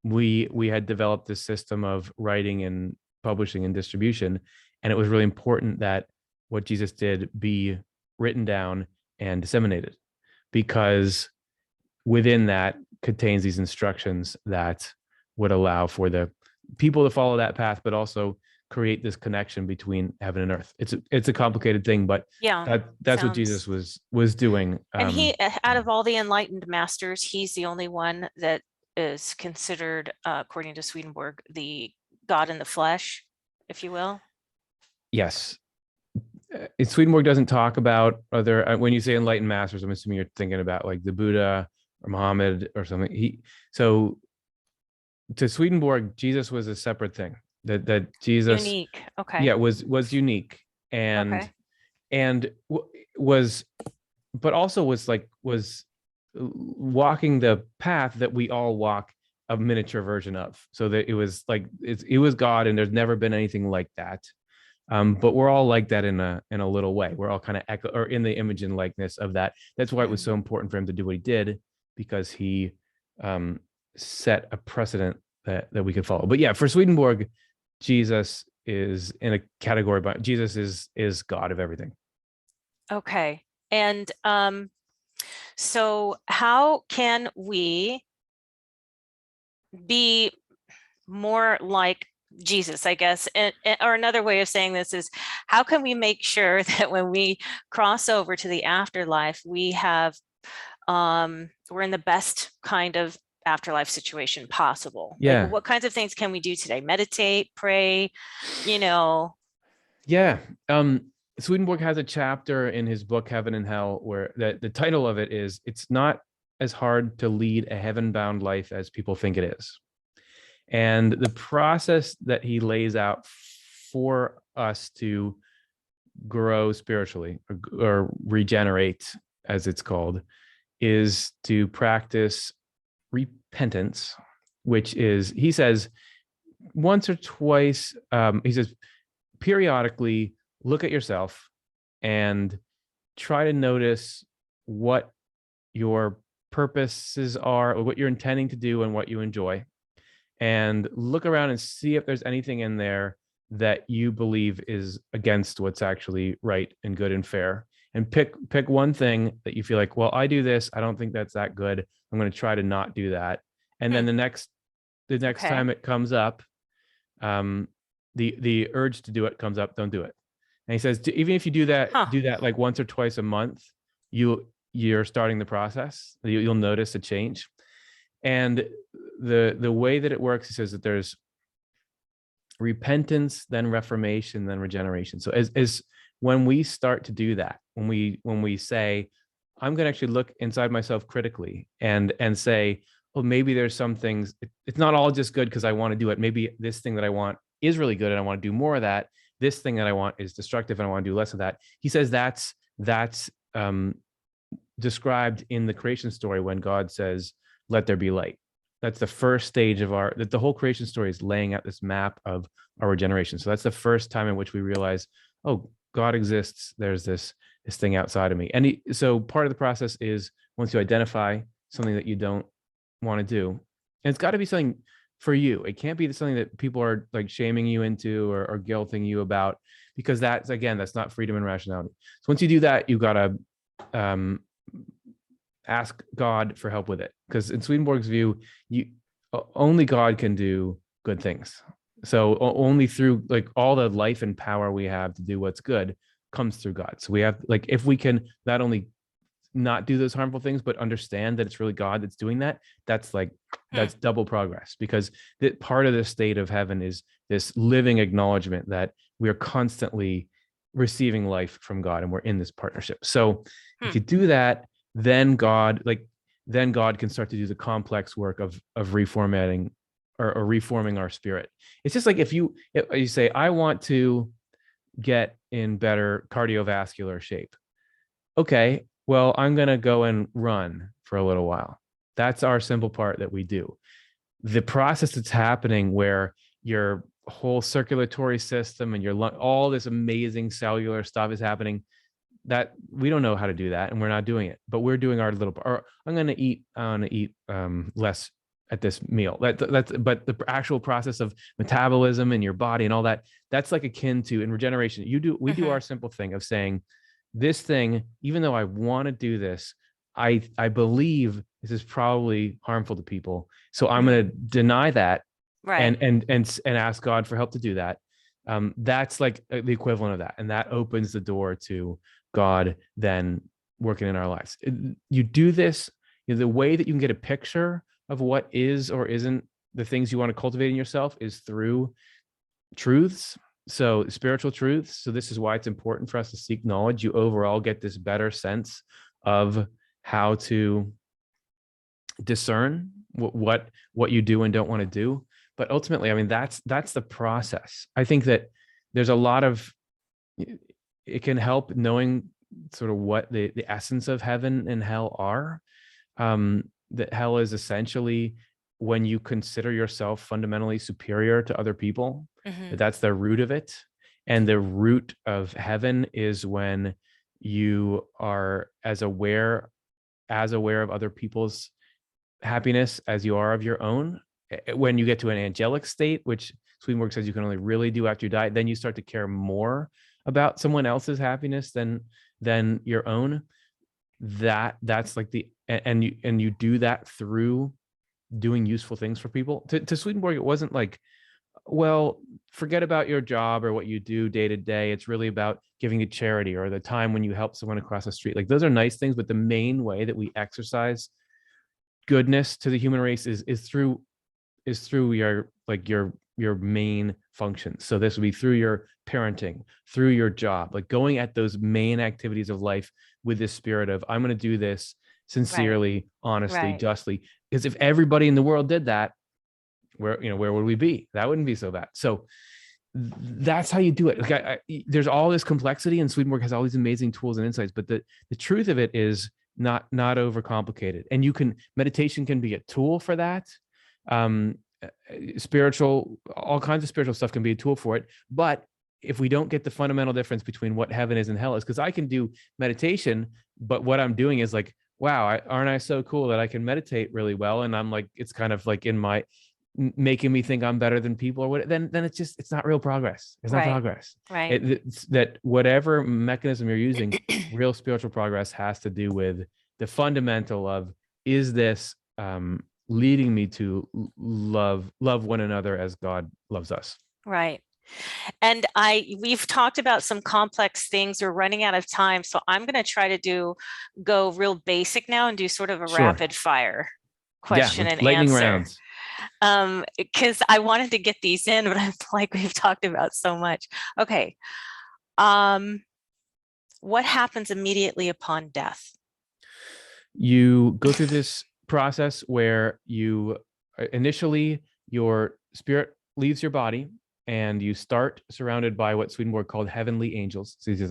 we had developed this system of writing and publishing and distribution, and it was really important that what Jesus did be written down and disseminated, because within that contains these instructions that would allow for the people to follow that path, but also create this connection between heaven and earth. It's a complicated thing, but Yeah. that's what Jesus was doing. And he, out of all the enlightened masters, he's the only one that is considered, according to Swedenborg, the God in the flesh, if you will. Yes. Swedenborg doesn't talk about other, when you say enlightened masters, I'm assuming you're thinking about like the Buddha or Muhammad or something. So to Swedenborg, Jesus was a separate thing. That Jesus, Unique. Okay. yeah, was unique and Okay. and was, but also was walking the path that we all walk, a miniature version of. So that it was like it was God, and there's never been anything like that. But we're all like that in a little way. We're all kind of echo or in the image and likeness of that. That's why it was so important for him to do what he did, because he set a precedent that we could follow. But yeah, for Swedenborg, Jesus is in a category, but Jesus is God of everything. Okay. And so how can we be more like Jesus, I guess. Or another way of saying this is, how can we make sure that when we cross over to the afterlife, we have, we're in the best kind of afterlife situation possible? Like, Yeah. what kinds of things can we do today? Meditate, pray, you know? Yeah. Swedenborg has a chapter in his book, Heaven and Hell, where the title of it is, "It's not as hard to lead a heaven-bound life as people think it is." And the process that he lays out for us to grow spiritually, or regenerate, as it's called, is to practice repentance, which is, he says, once or twice, he says, periodically look at yourself and try to notice what your purposes are, or what you're intending to do and what you enjoy, and look around and see if there's anything in there that you believe is against what's actually right and good and fair. And pick one thing that you feel like, well, I do this, I don't think that's that good, I'm going to try to not do that. And then the next Okay. time it comes up, the urge to do it comes up, don't do it. And he says, even if you do that like once or twice a month, you're starting the process. You'll notice a change. And the way that it works, he says that there's repentance, then reformation, then regeneration. So as when we start to do that, when we say, I'm going to actually look inside myself critically and say, well, maybe there's some things, it's not all just good because I want to do it. Maybe this thing that I want is really good and I want to do more of that. This thing that I want is destructive and I want to do less of that. He says that's described in the creation story when God says, let there be light. That's the first stage of the whole creation story is laying out this map of our regeneration. So that's the first time in which we realize, oh, God exists. There's this thing outside of me. And so part of the process is, once you identify something that you don't want to do, and it's got to be something for you. It can't be something that people are like shaming you into or guilting you about, because that's not freedom and rationality. So once you do that, you got to ask God for help with it, because in Swedenborg's view, only God can do good things. So only through, like, all the life and power we have to do what's good comes through God. So we have, like, if we can not only not do those harmful things, but understand that it's really God that's doing that, that's double progress, because part of the state of heaven is this living acknowledgement that we are constantly receiving life from God and we're in this partnership. So if you do that, then God can start to do the complex work of reformatting or reforming our spirit. It's just like if you say, I want to get in better cardiovascular shape. Okay, well, I'm going to go and run for a little while. That's our simple part that we do. The process that's happening where your whole circulatory system and your lung, all this amazing cellular stuff is happening, that we don't know how to do that, and we're not doing it, but we're doing our little part. Or I'm going to eat less at this meal. But the actual process of metabolism in your body and all that, that's like akin to in regeneration. We do our simple thing of saying, this thing, even though I want to do this, I believe this is probably harmful to people, so I'm going to deny that, Right. and ask God for help to do that. That's like the equivalent of that, and that opens the door to God then working in our lives. You do this, the way that you can get a picture of what is or isn't the things you want to cultivate in yourself is through truths. So spiritual truths. So this is why it's important for us to seek knowledge. You overall get this better sense of how to discern what you do and don't want to do. But ultimately, I mean, that's the process. I think that there's a lot of, it can help knowing sort of what the essence of heaven and hell are. That hell is essentially when you consider yourself fundamentally superior to other people. That's the root of it. And the root of heaven is when you are as aware of other people's happiness as you are of your own. When you get to an angelic state, which Swedenborg says you can only really do after you die, then you start to care more about someone else's happiness than your own. That's like and you do that through doing useful things for people. To Swedenborg, it wasn't like, well, forget about your job or what you do day to day. It's really about giving to charity or the time when you help someone across the street. Like those are nice things, but the main way that we exercise goodness to the human race is through your main functions. So this would be through your parenting, through your job, like going at those main activities of life with this spirit of, I'm going to do this Right. sincerely, honestly, Right. justly. Because if everybody in the world did that, where would we be? That wouldn't be so bad. So that's how you do it. Like there's all this complexity, and Swedenborg has all these amazing tools and insights. But the truth of it is not overcomplicated. And meditation can be a tool for that. Um, Spiritual, all kinds of spiritual stuff can be a tool for it. But if we don't get the fundamental difference between what heaven is and hell is, because I can do meditation, but what I'm doing is like, wow, aren't I so cool that I can meditate really well? And I'm like, it's kind of like making me think I'm better than people or what, then it's not real progress. It's not Right. progress. Right. It's that whatever mechanism you're using, real spiritual progress has to do with the fundamental of, is this leading me to love one another as God loves us? Right. And we've talked about some complex things. We're running out of time, so I'm going to try to go real basic now and do sort of a Sure. rapid fire Yeah, question and lightning answer. rounds. Because I wanted to get these in, but I feel like we've talked about so much. Okay. Um, what happens immediately upon death? You go through this process where you initially, your spirit leaves your body and you start surrounded by what Swedenborg called heavenly angels. So these are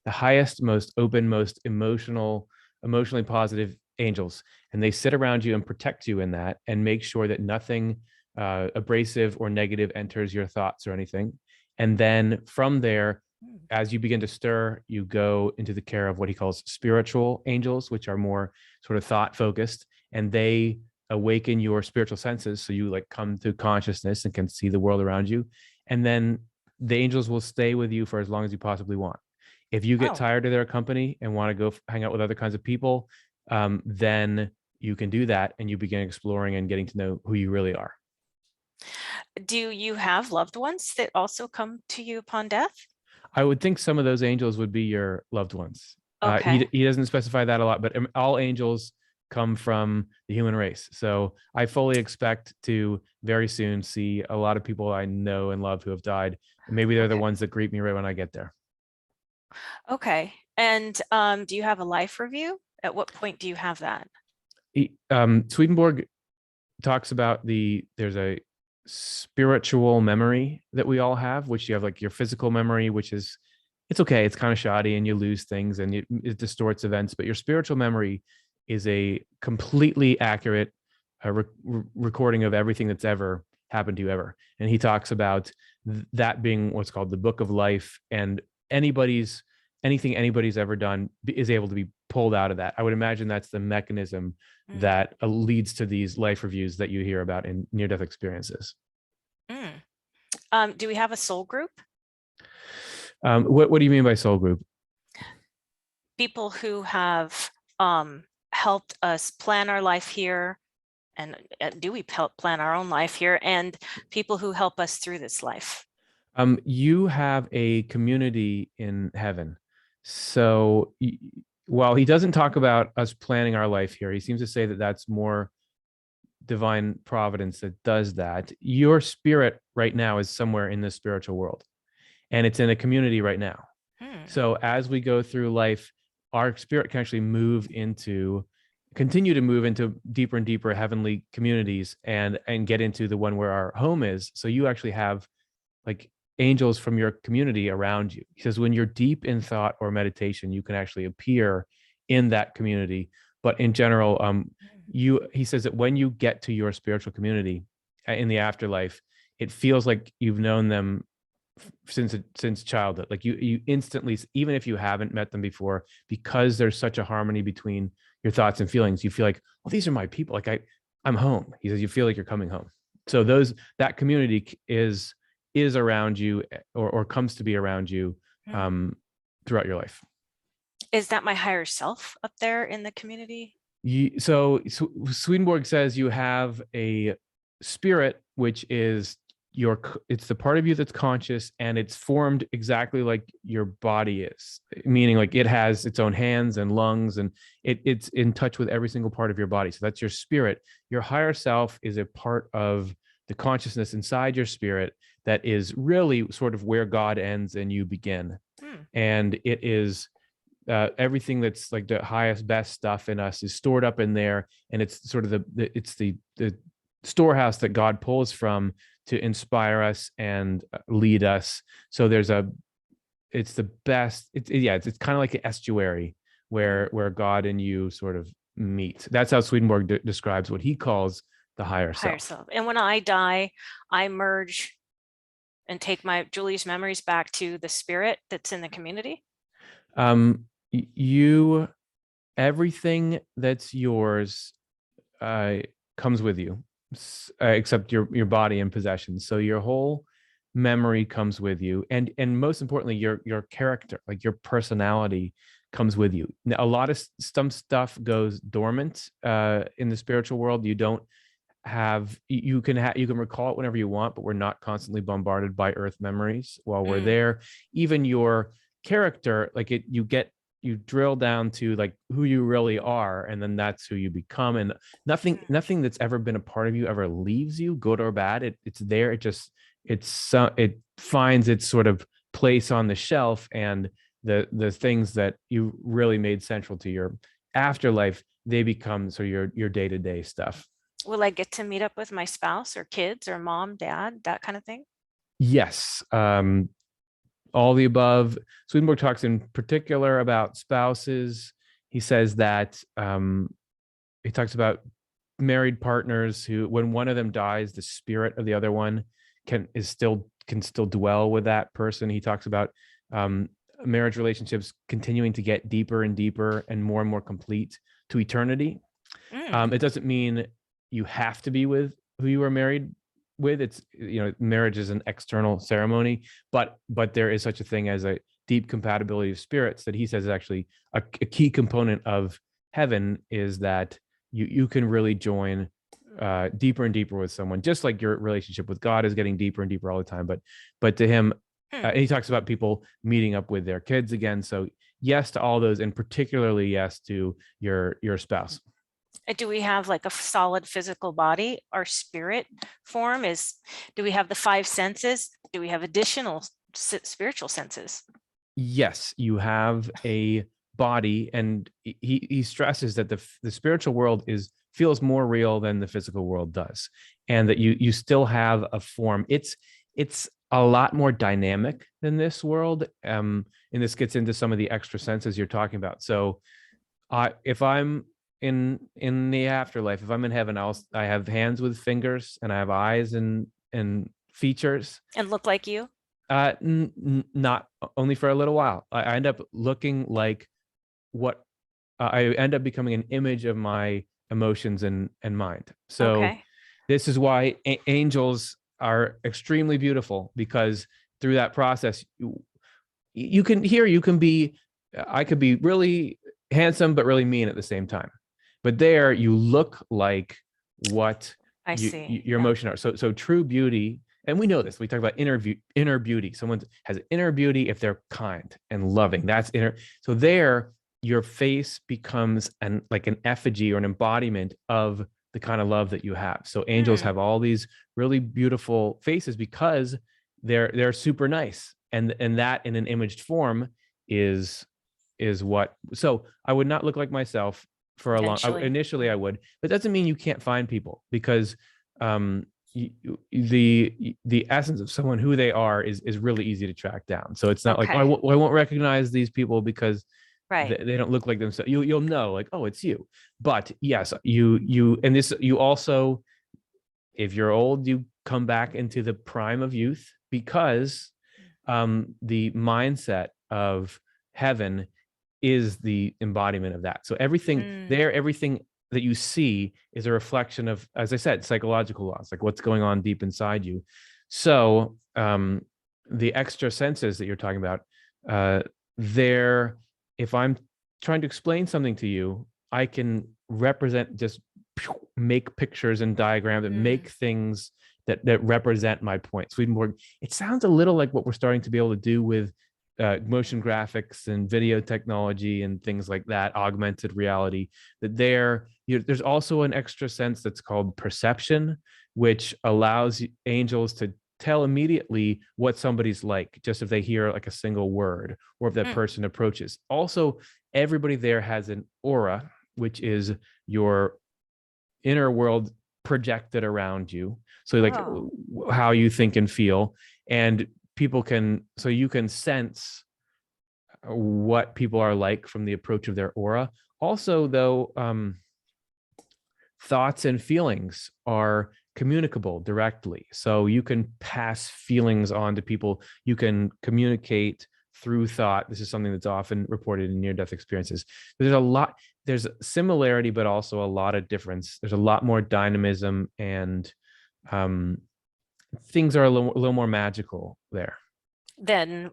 the highest, most open, most emotionally positive angels, and they sit around you and protect you in that and make sure that nothing abrasive or negative enters your thoughts or anything. And then from there, as you begin to stir, you go into the care of what he calls spiritual angels, which are more sort of thought focused, and they awaken your spiritual senses. So you like come to consciousness and can see the world around you. And then the angels will stay with you for as long as you possibly want. If you get Oh, tired of their company and want to go hang out with other kinds of people, then you can do that and you begin exploring and getting to know who you really are. do you have loved ones that also come to you upon death? I would think some of those angels would be your loved ones. Okay. He doesn't specify that a lot, but all angels come from the human race. So I fully expect to very soon see a lot of people I know and love who have died. And maybe they're the Okay. ones that greet me right when I get there. Okay. And do you have a life review? At what point do you have that? Swedenborg talks about there's a spiritual memory that we all have, which you have like your physical memory, which is, it's okay, it's kind of shoddy and you lose things and it distorts events, but your spiritual memory is a completely accurate recording of everything that's ever happened to you ever. And he talks about that being what's called the book of life, and anything anybody's ever done is able to be pulled out of that. I would imagine that's the mechanism Mm. that leads to these life reviews that you hear about in near-death experiences. Mm. Do we have a soul group? What do you mean by soul group? People who have helped us plan our life here, and do we help plan our own life here, and people who help us through this life? You have a community in heaven. So while he doesn't talk about us planning our life here, he seems to say that that's more divine providence that does that. Your spirit right now is somewhere in the spiritual world, and it's in a community right now. Hmm. So as we go through life, our spirit can actually continue to move into deeper and deeper heavenly communities and get into the one where our home is. So you actually have like angels from your community around you. He says when you're deep in thought or meditation, you can actually appear in that community. But in general, he says that when you get to your spiritual community in the afterlife, it feels like you've known them since childhood. Like you instantly, even if you haven't met them before, because there's such a harmony between your thoughts and feelings, you feel like, well, these are my people. Like I'm home. He says you feel like you're coming home. So that community is around you, or comes to be around you Hmm. throughout your life. Is that my higher self up there in the community? Swedenborg says you have a spirit, which is it's the part of you that's conscious, and it's formed exactly like your body is, meaning like it has its own hands and lungs, and it's in touch with every single part of your body. So that's your spirit. Your higher self is a part of the consciousness inside your spirit that is really sort of where God ends and you begin. And it is everything that's like the highest, best stuff in us is stored up in there, and it's sort of the storehouse that God pulls from to inspire us and lead us. So it's the best. It's kind of like an estuary where God and you sort of meet. That's how Swedenborg describes what he calls the higher self. And when I die, I merge and take my Julie's memories back to the spirit that's in the community. Everything that's yours comes with you, except your body and possessions. So your whole memory comes with you, and most importantly, your character, like your personality, comes with you. Now, a lot of some stuff goes dormant in the spiritual world. You don't have you can recall it whenever you want, but we're not constantly bombarded by earth memories while we're there. Even your character, like you drill down to like who you really are, and then that's who you become. And nothing that's ever been a part of you ever leaves you, good or bad. It's there. It finds its sort of place on the shelf, and the things that you really made central to your afterlife, they become sort of your day-to-day stuff. Will I get to meet up with my spouse or kids or mom, dad, that kind of thing? Yes. All the above. Swedenborg talks in particular about spouses. He says that he talks about married partners who, when one of them dies, the spirit of the other one can still dwell with that person. He talks about marriage relationships continuing to get deeper and deeper and more complete to eternity. It doesn't mean you have to be with who you are married with. It's, marriage is an external ceremony, but there is such a thing as a deep compatibility of spirits that he says is actually a key component of heaven, is that you can really join deeper and deeper with someone, just like your relationship with God is getting deeper and deeper all the time. But to him, he talks about people meeting up with their kids again. So yes to all those, and particularly yes to your spouse. Do we have like a solid physical body? Our spirit form do we have the five senses? Do we have additional spiritual senses? Yes, you have a body, and he stresses that the spiritual world feels more real than the physical world does, and that you still have a form. It's a lot more dynamic than this world, and this gets into some of the extra senses you're talking about. So if I'm in the afterlife, if I'm in heaven, I have hands with fingers, and I have eyes and features, and look like you. Not only for a little while. I end up looking like what I end up becoming an image of my emotions and mind. So this is why angels are extremely beautiful, because through that process, I could be really handsome but really mean at the same time. But there you look like what your emotion are. So true beauty, and we know this, we talk about inner beauty. Someone has inner beauty if they're kind and loving. That's inner. So there your face becomes like an effigy or an embodiment of the kind of love that you have. So angels have all these really beautiful faces because they're super nice, and that in an imaged form is what. So I would not look like myself for a long. Initially I would, but that doesn't mean you can't find people, because the essence of someone, who they are, is really easy to track down. So it's not like, oh, I won't recognize these people because they don't look like them. So you'll know, like, oh, it's you. But yes, you also, if you're old, you come back into the prime of youth, because the mindset of heaven is the embodiment of that. So everything that you see is a reflection of, as I said, psychological laws, like what's going on deep inside you. So the extra senses that you're talking about, if I'm trying to explain something to you, I can represent, just make pictures and diagrams and make things that represent my point. Swedenborg, it sounds a little like what we're starting to be able to do with motion graphics and video technology and things like that, augmented reality, that there's also an extra sense that's called perception, which allows angels to tell immediately what somebody's like, just if they hear like a single word or if that person approaches. Also, everybody there has an aura, which is your inner world projected around you. So like how you think and feel, and so you can sense what people are like from the approach of their aura. Also, though, thoughts and feelings are communicable directly. So you can pass feelings on to people. You can communicate through thought. This is something that's often reported in near-death experiences. There's similarity, but also a lot of difference. There's a lot more dynamism, and things are a little more magical there. Than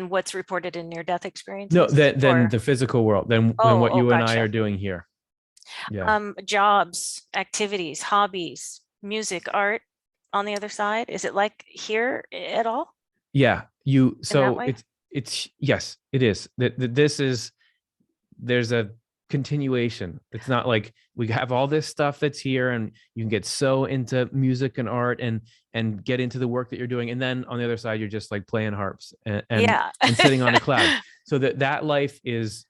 what's reported in near-death experiences? No, than the physical world, than what you and I are doing here. Yeah. Jobs, activities, hobbies, music, art on the other side. Is it like here at all? Yeah. So it's yes, it is. There's a continuation. It's not like we have all this stuff that's here and you can get so into music and art and get into the work that you're doing, and then on the other side you're just like playing harps and sitting on a cloud. So that life is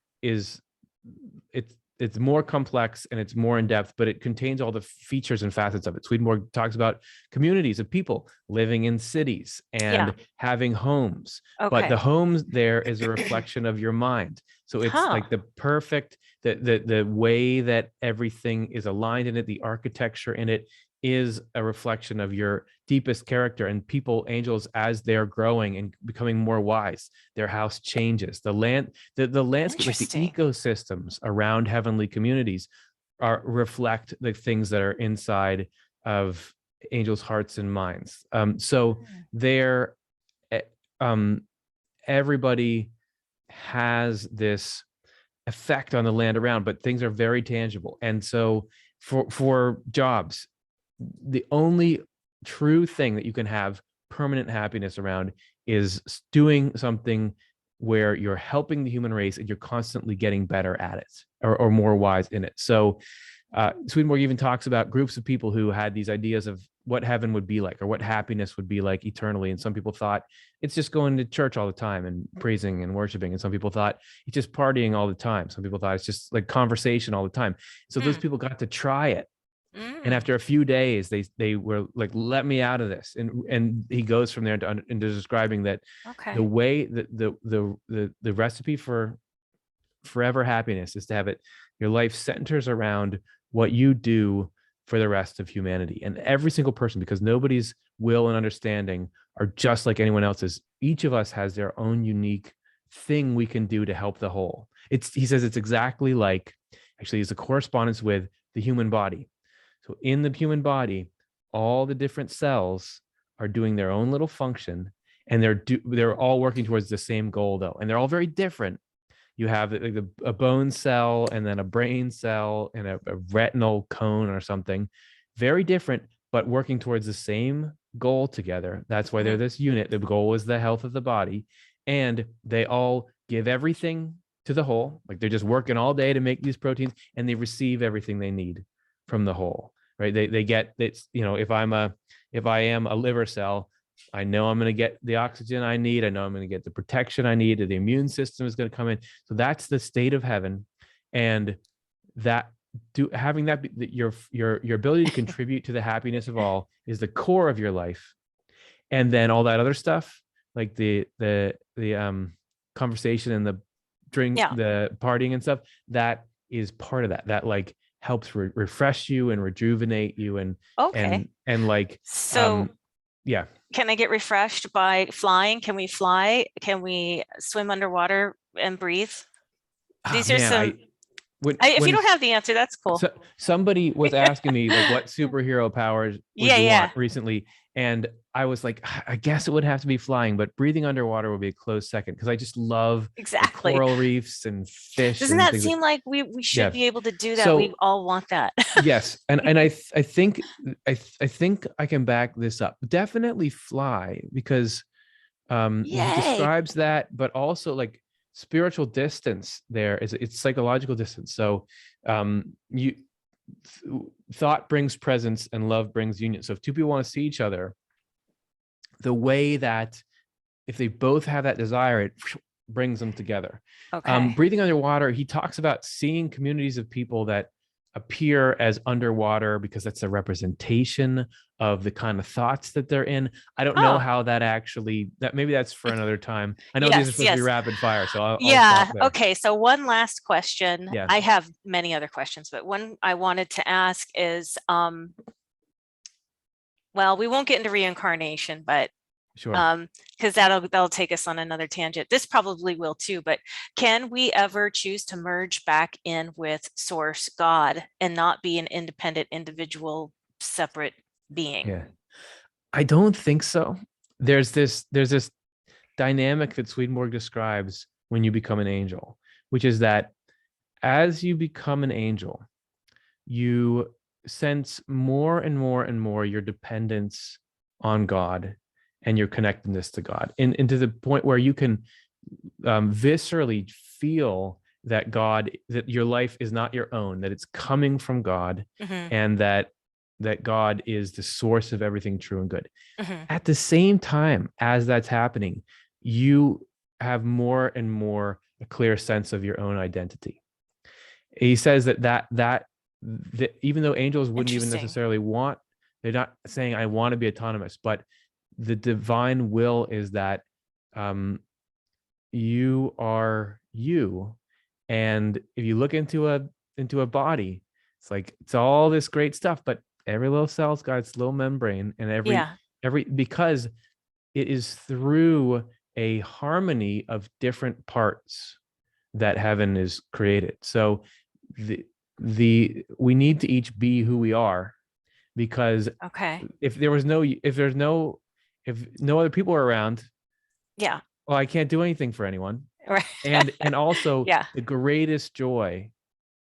it's more complex and it's more in depth, but it contains all the features and facets of it. Swedenborg talks about communities of people living in cities and having homes, but the homes there is a reflection of your mind. So it's like the perfect, the way that everything is aligned in it, the architecture in it is a reflection of your deepest character. And people, angels, as they're growing and becoming more wise, their house changes. The landscape, like the ecosystems around heavenly communities reflect the things that are inside of angels' hearts and minds. So they're everybody has this effect on the land around, but things are very tangible. And so for jobs, the only true thing that you can have permanent happiness around is doing something where you're helping the human race and you're constantly getting better at it, or more wise in it. So Swedenborg even talks about groups of people who had these ideas of what heaven would be like or what happiness would be like eternally. And some people thought it's just going to church all the time and praising and worshiping. And some people thought it's just partying all the time. Some people thought it's just like conversation all the time. So those people got to try it. And after a few days, they were like, "Let me out of this." And he goes from there into describing that the way that the recipe for forever happiness is to have it. Your life centers around what you do for the rest of humanity, and every single person, because nobody's will and understanding are just like anyone else's. Each of us has their own unique thing we can do to help the whole. He says it's exactly like, actually, it's a correspondence with the human body. So in the human body, all the different cells are doing their own little function, and they're all working towards the same goal, though, and they're all very different. You have a bone cell, and then a brain cell, and a retinal cone or something, very different, but working towards the same goal together. That's why they're this unit. The goal is the health of the body, and they all give everything to the whole. Like they're just working all day to make these proteins, and they receive everything they need from the whole. Right? They get it's, if I am a liver cell, I know I'm going to get the oxygen I need. I know I'm going to get the protection I need. The immune system is going to come in. So that's the state of heaven, and having that your ability to contribute to the happiness of all is the core of your life. And then all that other stuff, like the conversation and the drink, the partying and stuff, that is part of that. That like helps refresh you and rejuvenate you and like so. Yeah. Can I get refreshed by flying? Can we fly? Can we swim underwater and breathe? These are some. If you when don't have the answer, that's cool. so somebody was asking me like what superhero powers would you want recently, and I was like, I guess it would have to be flying, but breathing underwater would be a close second because I just love the Exactly. coral reefs and fish. Doesn't And that things seem like we should be able to do that? So we all want that. yes, and I think I can back this up. Definitely fly, because he Yay. describes that, but also like spiritual distance there is, it's psychological distance. So you thought brings presence and love brings union. So if two people want to see each other, the way that if they both have that desire, it brings them together. Okay. Breathing underwater, he talks about seeing communities of people that appear as underwater because that's a representation of the kind of thoughts that they're in. I don't know how that actually, that maybe that's for another time. I know these are supposed to be rapid fire, so I'll stop there. Okay, so one last question. Yeah. I have many other questions, but one I wanted to ask is, well, we won't get into reincarnation, but sure, because that'll take us on another tangent. This probably will too, but can we ever choose to merge back in with source God and not be an independent individual separate being? Yeah, I don't think so. There's this dynamic that Swedenborg describes when you become an angel, which is that as you become an angel, you sense more and more and more your dependence on God and your connectedness to God, and to the point where you can viscerally feel that that your life is not your own, that it's coming from God, and that God is the source of everything true and good. At the same time as that's happening, you have more and more a clear sense of your own identity. He says that even though angels wouldn't even necessarily want, they're not saying I want to be autonomous, but the divine will is that you are you. And if you look into a body, it's like, it's all this great stuff, but every little cell's got its little membrane, and every because it is through a harmony of different parts that heaven is created. So we need to each be who we are, because if no other people are around, well, I can't do anything for anyone. Right. And also the greatest joy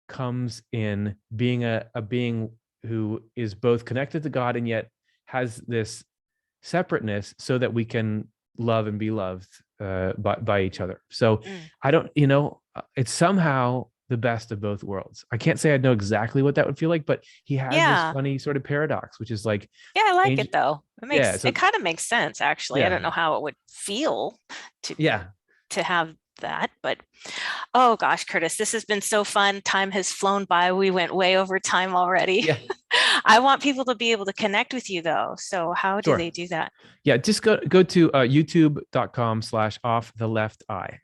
comes in being a being who is both connected to God and yet has this separateness, so that we can love and be loved by each other. So I don't, it's somehow the best of both worlds. I can't say I know exactly what that would feel like, but he has this funny sort of paradox, which is like, I like it though. It kind of makes sense, actually. I don't know how it would feel to have that, but oh gosh, Curtis, this has been so fun. Time has flown by. We went way over time already. I want people to be able to connect with you though. So how do they do that? Just go to youtube.com/off the left eye.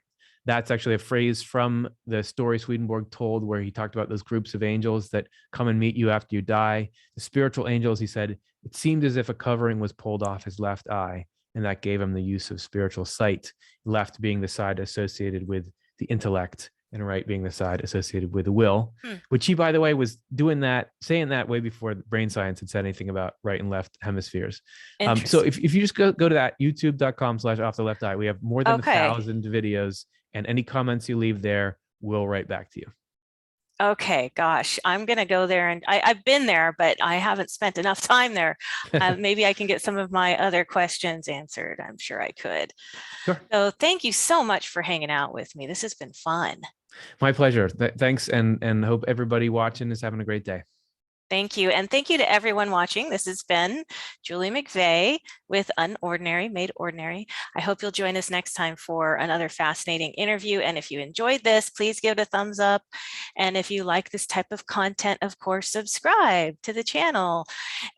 That's actually a phrase from the story Swedenborg told, where he talked about those groups of angels that come and meet you after you die. The spiritual angels, he said, it seemed as if a covering was pulled off his left eye, and that gave him the use of spiritual sight, left being the side associated with the intellect, and right being the side associated with the will, which he, by the way, was saying that way before brain science had said anything about right and left hemispheres. So if you just go to that youtube.com/off the left eye, we have more than 1,000 videos, and any comments you leave there, we'll write back to you. Okay, gosh, I'm going to go there, and I've been there, but I haven't spent enough time there. Maybe I can get some of my other questions answered. I'm sure I could. Sure. So thank you so much for hanging out with me. This has been fun. My pleasure. Thanks. And hope everybody watching is having a great day. Thank you. And thank you to everyone watching. This has been Julie McVeigh with Unordinary Made Ordinary. I hope you'll join us next time for another fascinating interview. And if you enjoyed this, please give it a thumbs up. And if you like this type of content, of course, subscribe to the channel.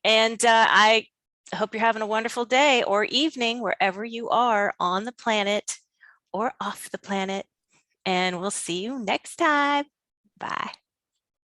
And I hope you're having a wonderful day or evening, wherever you are on the planet or off the planet. And we'll see you next time. Bye.